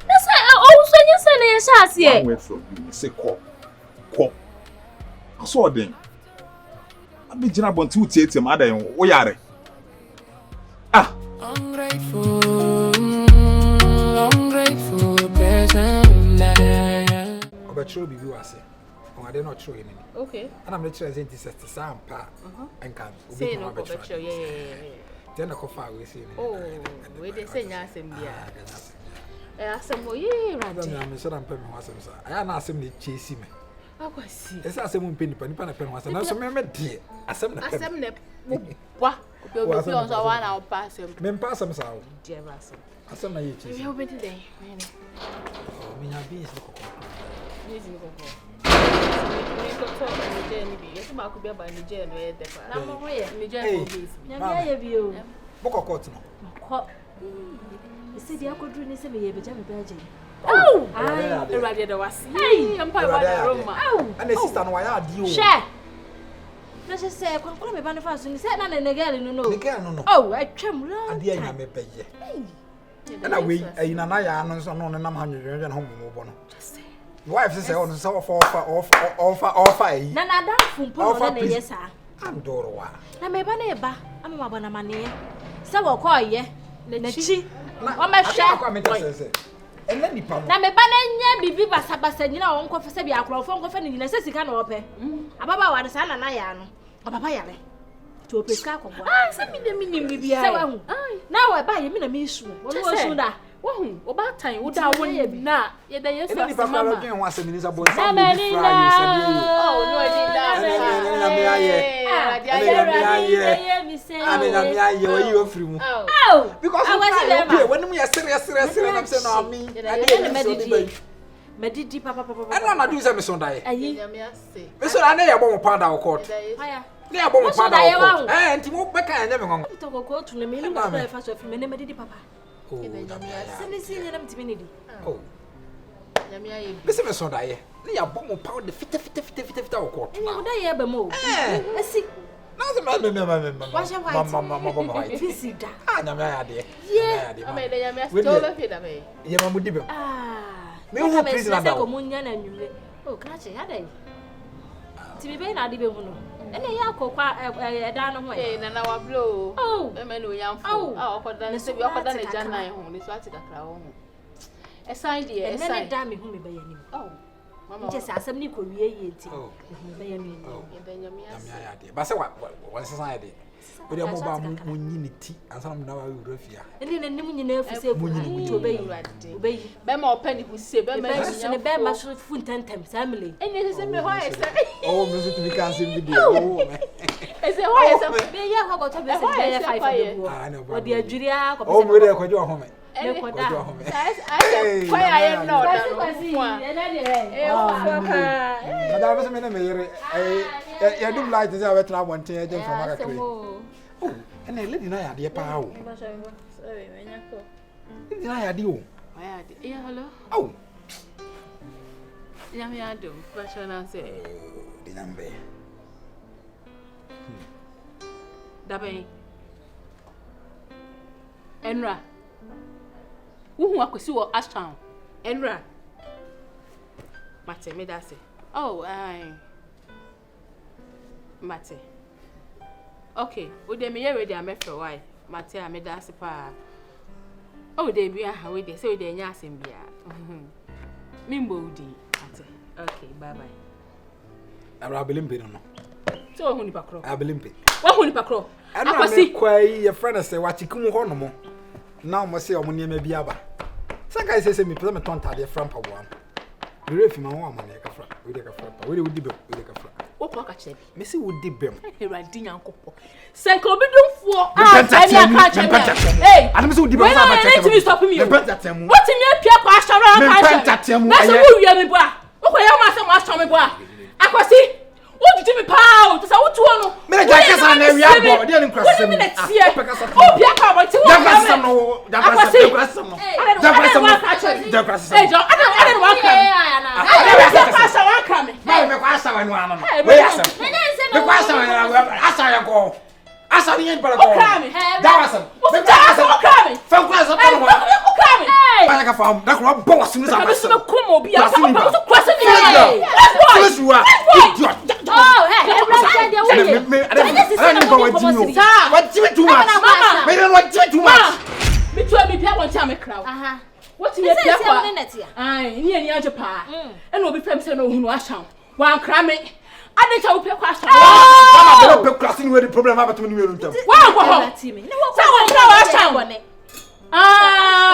That's also you say na yesha ase. One word from you. Me say ko. So then. Abi gina bonti utiete ma adai wo yare. Ungrateful. chiro bibi wase. On ade no chiro yini. Okay. And I'm lecturer saying this is sampa. And can say no go chiro. Yeah. Then I go far we see. Oh, we dey say nya asem bia. Asem o ye radi. I'm sure I'm paying my asem sir. I na asem dey chase me. Akwasi. Esa asem mo pay nipa na pay my asem. Na so me die. Asem na pay. Asem na wa. Obi on so one now pass him. Me pass am sir. Dear asem. Asem na ye chase. We obi today. Oh, me nya beans no kokko. Beans no kokko. Me ko to ni je ni bi. Yes ma ko be ba ni je no e defa. Na mo ho ye. Ni je ko beans. Nya ye bi o. Boko court no. Ko. Isi dia ko dru ni se me ye beja me ba je. Oh! Ai, Eradi da wasi. Hey, am pa ba na Roma. And the sister no ya di o. Share. Na se se kwankwa me ba ne fa so ni se na na girl no no. The girl no no. Oh, atwam la. Ade anya me peye. Na we ayina na ya no so no nam hanwedwe na homo bo no. Wife say on so offer yi. Na na dan fumpo no na ye sa. Andoro wa. Na me ba na e ba, ama ma ba na mane. Se wo ko ye. Na chi. O ma hwe. Ena nipa no. Na me ba na nya bibi basabasa nyina wo nkofo se bi akrofo nkofo ni nyina se sika na ope. Ababa wa de sa na ya no. Ababa yare. To peska akogwa. Ah, se mi de minim bibia. Se wa hu. Na wo ba ye mi na me isu. Wo no isu da. Wo hu, wo ba tan wo da wo na. Ye da Yesu ena nipa mama. kwa dwen ho asem ni sa bon sa Na bi me fry you said you. Oh, no e da. Ena me aye. Ena me aye wo yi ofiri mu. Oh. Because I was there when we are serious I'm saying no me. Medidi papa. Ena na do say me son dai. Ayi. Me ase. Me so na ye bo mo pada wo court. Aya. Ne ye bo mo pada wo court. Enti mo beka anya me ngon. To go to me ni ma fa so fi me ne medidi papa. Oh. Sini sini na mtimi ni di. Oh. Nyame aye. Me se me son dai. Ne ye bo mo pa de fita wo court. Ni mo da ye ba mo. Esi. Na se me. Washa white. Mama white. Bisi da. Ah, nyame aye ade. Yeah. Ame de nyame ase to be fi da me. Ye ma mudi bem. Ah. Me hu prisoner da. Ko munya na nwure. Oh, krache ya dai. Ti be na ade be hu no. Ene ya akokwa eda no ho e. Eh, na wa blow. Oh. E me no yamfo. Ah, okoda ne se bi okoda ne jannan hu, ne so ati kakra wo hu. E sign de e sign. Ene da me hu me be yanim. Oh. Mama. Nje se asem ni ko wie ye ti. Oh. Me be yanim. E be nyame ase. Nyame aye ade. Ba se wa se san ade. Odi mo ba mo nyi ni ti ansa na wa wura fia. Ene ne nim nyina afuse bu to obeyi. Obeyi. Be ma opani ku se be ma nyina. Ne be ma so fu tentem family. Ene se me ho ese. Oh, me so to be can see video. Oh, me. Ese ho ese. Be ya ho go to be se be 5 bu. Ah, no. Odi adwiri ko be. Oh, me dey kwajo ho me. Me ko da. I kwa ya no da no. Ene de. Madam se me na me yere. Ya dum light is a betra bonten e dem from akakre. Oh, ene lady na ya de pa o. Sorry, me nyako. Lady na ya de o. Why ade? Yeah, hello. Oh. Nyame ado. Fashion na say. Di nambe. Dabe. Enra. Wuhu akosi wo Ashtown. Enra. Mate me da say. Oh, Mate. Okay, we dey me ready am for why. Mate am me da say pa. Oh, dey bia ha we dey say we dey nya asem bia. Mimbo udi. Mate. Okay, bye bye. Abra belimpe no. So hu ni pakro. Abelimpe. Wa hu ni pakro. Akwasi kwai your friend say wa chikum ho no mo. Na mo say omo niam bia ba. Saka say me pese me ton tade from pa boam. We refi ma ho amane ka fra. We dey ka fra pa. We dey wudi be, we dey ka fra. Wo kwa ka kire bi. Me say wudi bem. Eradi nyankopɔ. Sɛ nka obi dumfo a tani aka kyerɛ. Hey, Adam say wudi bem sa ba check. Me stop me. Me penta temu. What me apia kwa ashara aka. Me penta temu. Na so wo wie me bo a. Wo ko ya ma asɛm ashara me bo a. Akwasi. Wo didi me pa o. To sa wo tuo no. Me ja kasa na wi abo. Dey ni krasa me. O bia ka bo ti wo. Ja krasa no. Ja krasa no. Ja krasa no. Ja krasa no. Hey, Jo, I don't want to. I pass around coming. Me kwa asa no ano. We asa. Me kwa asa no. Asa ya ko. Asa ni en para ko. Da asa. Me kwa asa no coming. Fa kwa asa no. Ko coming. Ba ka fam. Da ko bo wasu ni sa ba. Me ko obi a. So kwase ni. Let's go. Idiot. Oh, hey, I don't know what you do. What you too much? Mama. Me don't want you too much. Me too me pia want me crowd. Aha. What you pia kwa? Ai, ni ani aje pa. E na obi pem se na ohunu ahyan. Wan kra me. Ade cha wo pia kwa ahyan. Mama be pe class ni we the problem about me we ntam. Wa go ho. Sa wo kra wa ahyan.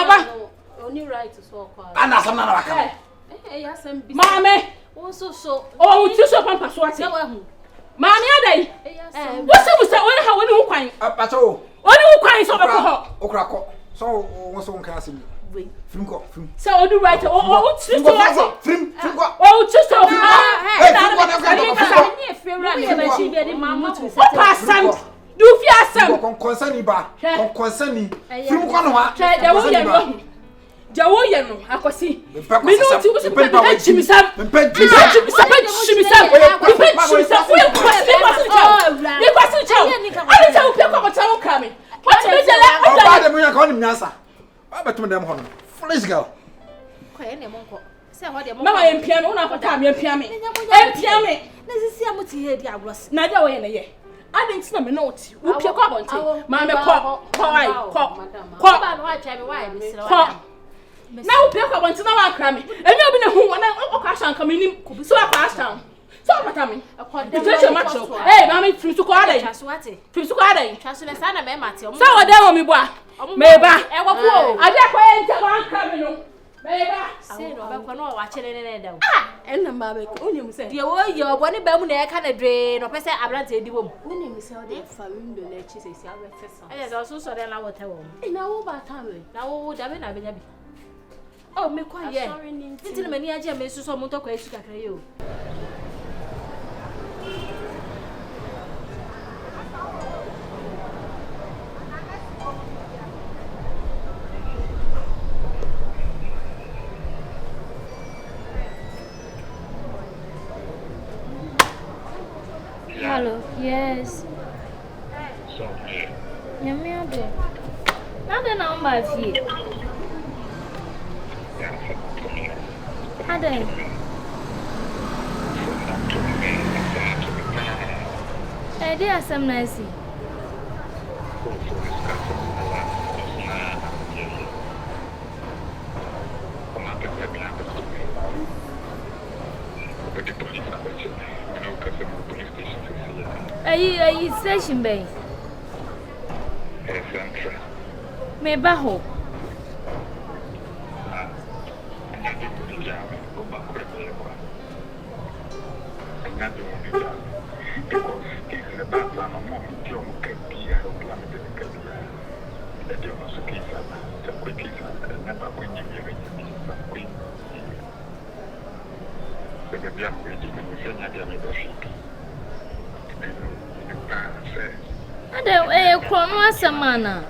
Ba. Only right to so kwa. Ana sam na waka. Ya sam bi. Mame. Wo so. Oh, ti so pampa so ate. Mami adai. Wo se wo se oni ha woni ho kwan. Apacho o. Oni ho kwan so be ko ho. Okra ko. So wo so nka asem. Wait. Film ko, film. So odu right. Oh, ti so ate. Film ko. Oh, ti so. Hey, film ko. What person? Do fi asem. Kon concern ba. Kon concern ni. Film ko no ha. Jawo ye no akosi. Me no ti wo se pe chimisam. Me chimisam. We kwasi chao. Ani chao pe ko chao kame. What me jela? Ba de mo yan ko ni nyansa. Ba betum dem ho no. Foolish girl. Ko ye ne monko. Se ho de mo. Mama ye mpia me, una akota me mpia me. Empia me. Na sisi amuti he di agros. Na dia wo ye ne ye. Ade ntina me no ti. Wo pia ko abonte. Ma me ko ai. Ko. Ba no wa twa me wa me sira wa. Na wo pia ko abonte na wa kra me. Emi obi ne hu na o ka shan ka me nim. So akwa shan. So pata me. It's macho. Hey, mama, free to call it. Free to call it. Trust me, sana me mate. So what dey on me boy? Meba. E wo ko. Ade akwa enta wan kra me no. Meba. Say no, be ko no wa chele ne da. Enna mama, onim se. De wo ye oboni ba mu na e ka na dre, no pese abrante edi wo mu. Onim se o dey fa window na chi se si abetesa. Eh, so so dey na water wo. Na wo ba ta me. Na wo da be na benya bi. Oh, me kwa ye. Nti me ni aje me suso mu to kwa esu kakra ye o. Hello, yes. So, Yami ade. Nade na mba fie. Ade. Di asem na si. Ayi station bay. Me ba ho. Ade krono asamana.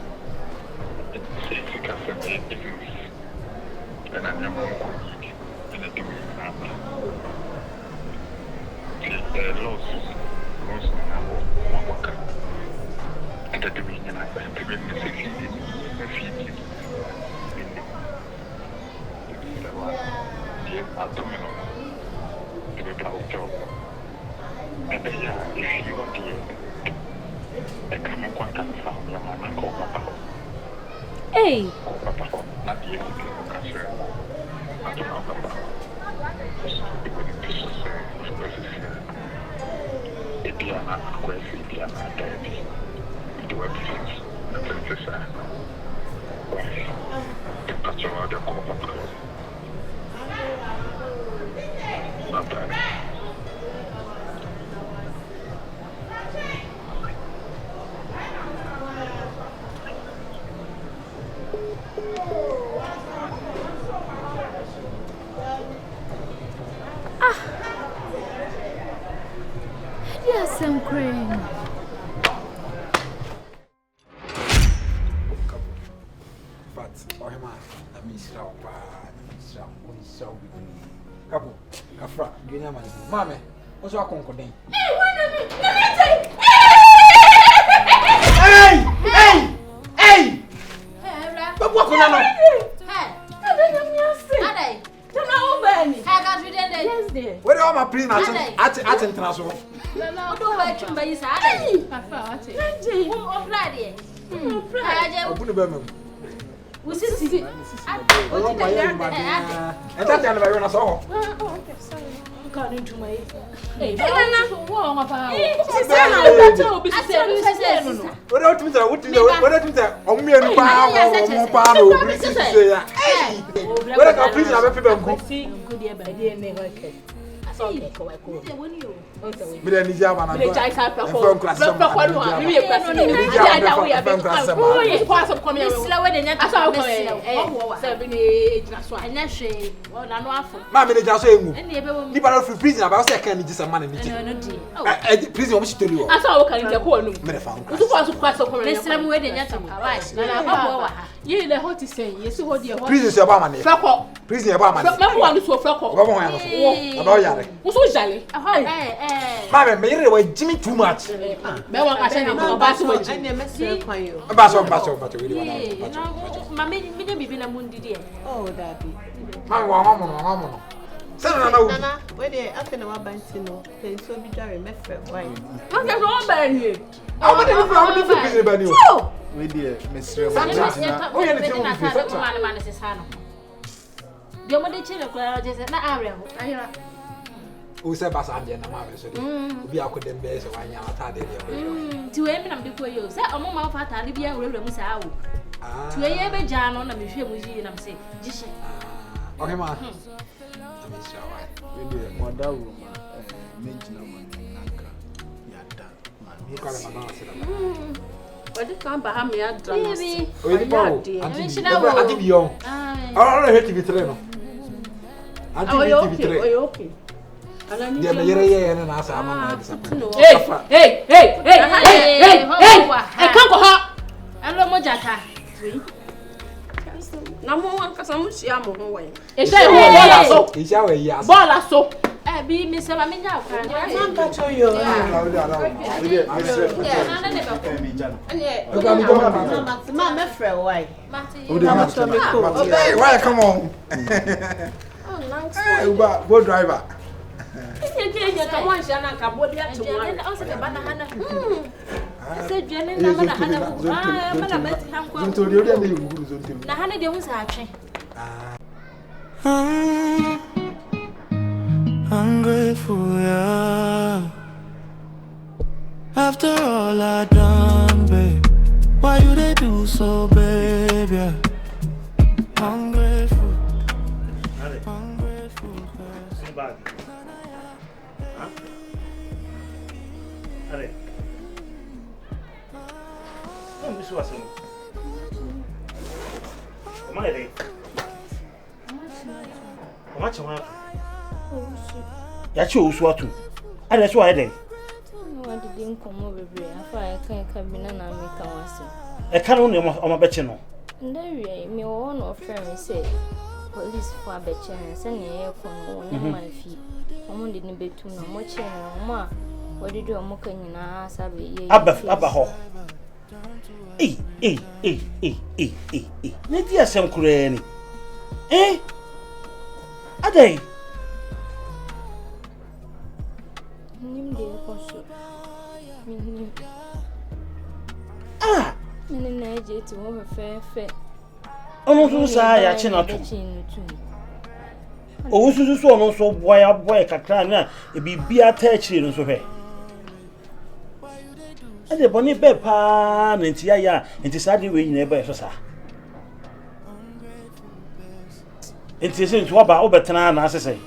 Hey. Yes, I'm crying. But Ohima, I miss Rapa, Couple, Afra, Guinea, Mamma, what's your concording? Hey! But what can I know? Where are my print at international? No, do I chum by side? Papa, what? Who of Friday? Open the bedroom. We see. Oh my God! And that's the other way. So. Oh, okay, sorry. Got into my. Hey, Nana. what about? What do you think? On me and pa no please say ya. What can please have people go? Good year by day me work. Okay, go. Me dey ni jaba na. Me jai sa pe ko. From class. From ko no. Me be class. Me dey we have. Oh, yes, pass up come here. Slow way dey nyata. Asa ko eh. Say be ni ejina so. Anya hwe. Wo na no afo. Ma me dey jaso engu. Ene ebe wo. Ni ba no free prison about say kan ni jisa man ni ji. No di. Prison wo shitoli wo. Asa ko kan je ko no. Me dey fa nka. Usu pass up pass up come here. Me slam way dey nyata. Why? Na wo wa ha. Ye le hot say. Ye si ho dey hot. Prison se ba man. Frako. Prison e ba man. Me mo anu so frako. Ba mo ya no so. About yare. Usu jale. Ma me yere we Jimmy too much. Me wan ka say na ba so waji. Anya message kwan yo. Ba so we dey wana. Ma me dey bibi na mundi dey. Oh, daddy. Ma wa mo. Say na wo. Nana, we dey after na banti no. Then so bi dare me frɛ why. Wan ka so ba ni. How many prison ba ni o? We dey mesre mo. Oh, you need to na sa ko man se sa no. Dio mo dey chile kwa je se na are ho. Ahira. O se ba sa de na ma be so de. Obi akodem be se wanya atade de. Ti we mi na me ko yo. Se omo ma fa atade bia wura mu sa wo. Ti we ye be ja no na me hwe mu yi na me se gishe. Okay ma. We dey mother room mention man nanka yada. Mi ko la mama se la. Wadi kan ba ha me ya drama. O yi pa o. Anti bi yo. Ah, he TV3 no. Anti TV3. Oh, okay. Dia me yere na asa ama na disa. Hey! I can't go ha. Alo mo jata. Na mo wan kasa mo sia mo ho wen. E sha ho bola so. E sha we ya. Bola so. Bi mi se ma me nya kwa. Man pa to yo. Ma me frɛ why. Why come on? Oh, nice. Hey, go driver. Ye ka wan sha na ka bodi atu mo. O se ke bana hana. Se dwene na mana hana. Mana meti han kwa. Zonto de odi na nguru zonto. Na hana de hu sa atwe. Ungrateful, yeah. After all I done, babe, why you they do so, babe, yeah. Ungrateful. Ungrateful, Bag. Huh? Are. Não, isso assim. Como é ele? Como é que chama? Ya chi osu atu. Are so aye den. Wa didi nkomo bebre afa ya kan bi na na me kan wase. E kan no o ma beche no. Ndawie me wo no offer me say police for abeche se ne ye ko no na man fi. Omo de ne betum na mo che no mo a wodidi o mo kan nyina asabe ye. Aba ho. Eh. Ne di asem kura ni. Adai. Nim de ko so. Mene na eje ti wo fe. Ono so sa ya chi na to. O susu so ono so boy kakra na e bibia ta akire no so hwe. Ade boni be pa na ntia ya nti sa de we nyina e ba so sa. Nti se nti oba obetena na asese.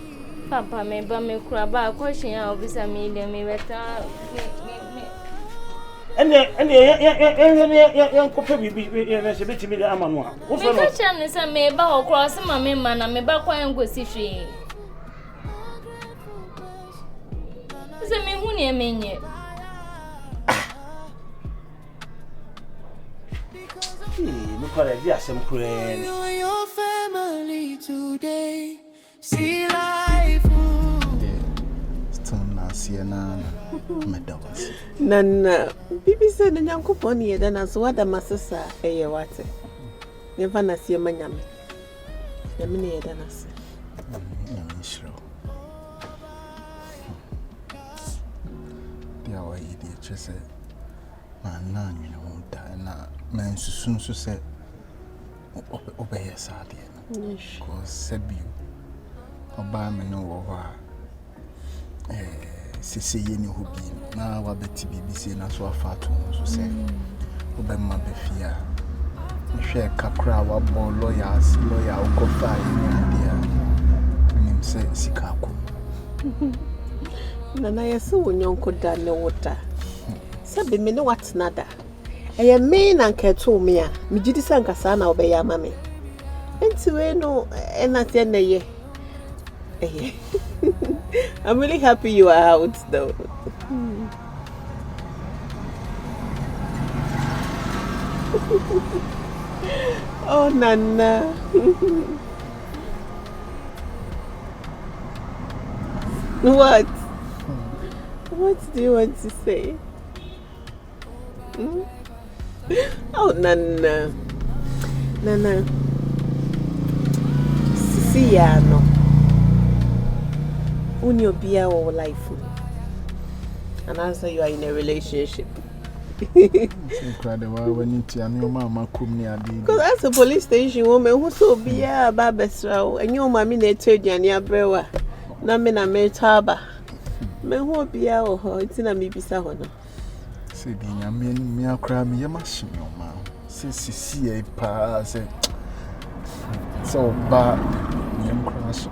Papa me ba me kura ba question ya obisa me ile me beta ene kope bibi na se betimi da ama no a wo fe no me cha ne se me ba ho kura se ma me ma na me ba kwa ngosi hwe se me hu ne menye no kore di asem kure ni you and your family today. See life. Stona siena medawasi. Nana, bibi se na Nyankopɔn ye da na so wada masesa eye wate. Never na sie manyame. Na me ne ye da na se. Nyamishro. Dia wa idi chese. Ma na nwene ho da na mensusun so se obey sad. Because said you, Obama no over. Sisi yeni hobi na wa beti BBC na so afato so say obemma befia hwe kakra wa bo lawyer ukofa yeni adia nim say sikako na yeso wonyonko da ne wota sabe me ne watnada eye me na nketo me a me gidi sankasa na obeya mame enti we no enate na ye I'm really happy you are out though. Oh, Nana. What? What do you want to say? Oh, Nana. Nana. Sisi ya no. Unyo bia or life. And also you are in a relationship. Incredible when you tell me mama come near the because that's a police station woman who so be a babesra and your mammy ne tejania brewer. Na me na me taba. Me who be a or it's in a me bisa hono. Say the me akra me yamashim your ma. See a pa say so bad me crash.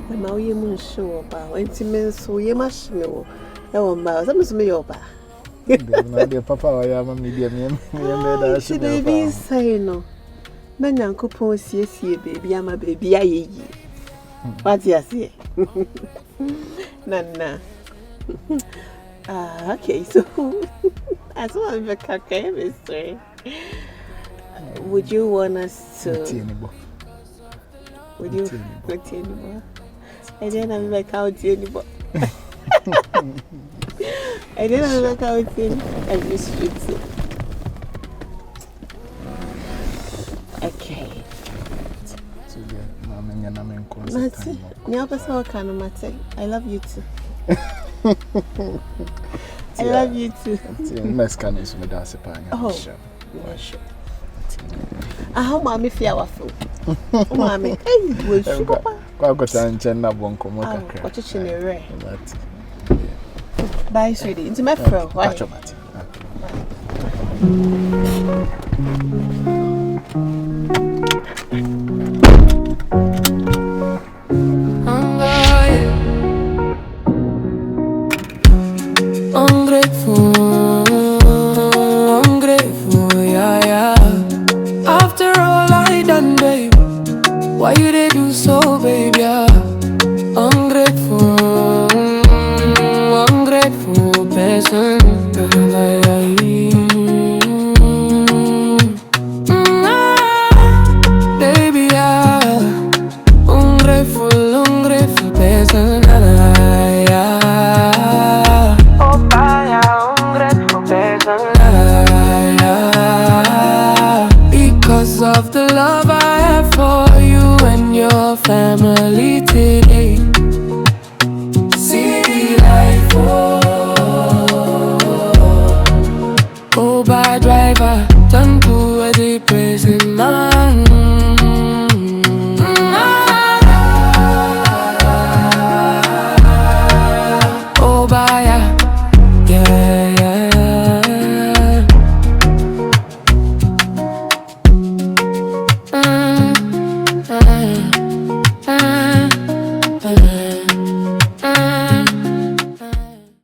Me ma ye mun show ba enti me so ye mashim wo. E won ba so me yo ba. The papa wa ya ma me dia me da shi me be say no. Me nyankopon siesie baby ama baby ayeyi. What you say? Nana. Okay, so as well as the kaka mystery. Would you want us to would you put anymore? I didn't make out anymore. I didn't make out I just shoot it. Okay. Mati, I love you too. I love you too. Oh, sure. How mommy feel waffle? Mommy, hey, will sugar. I've got an agenda one come. What is in a rare? Bye, sweetie. It's my friend. Why? Ungrateful, yeah. After all I done, babe, why you they do so, babe, yeah? Ungrateful person, baby, yeah. Ungrateful person, because of the love I have for you and your family.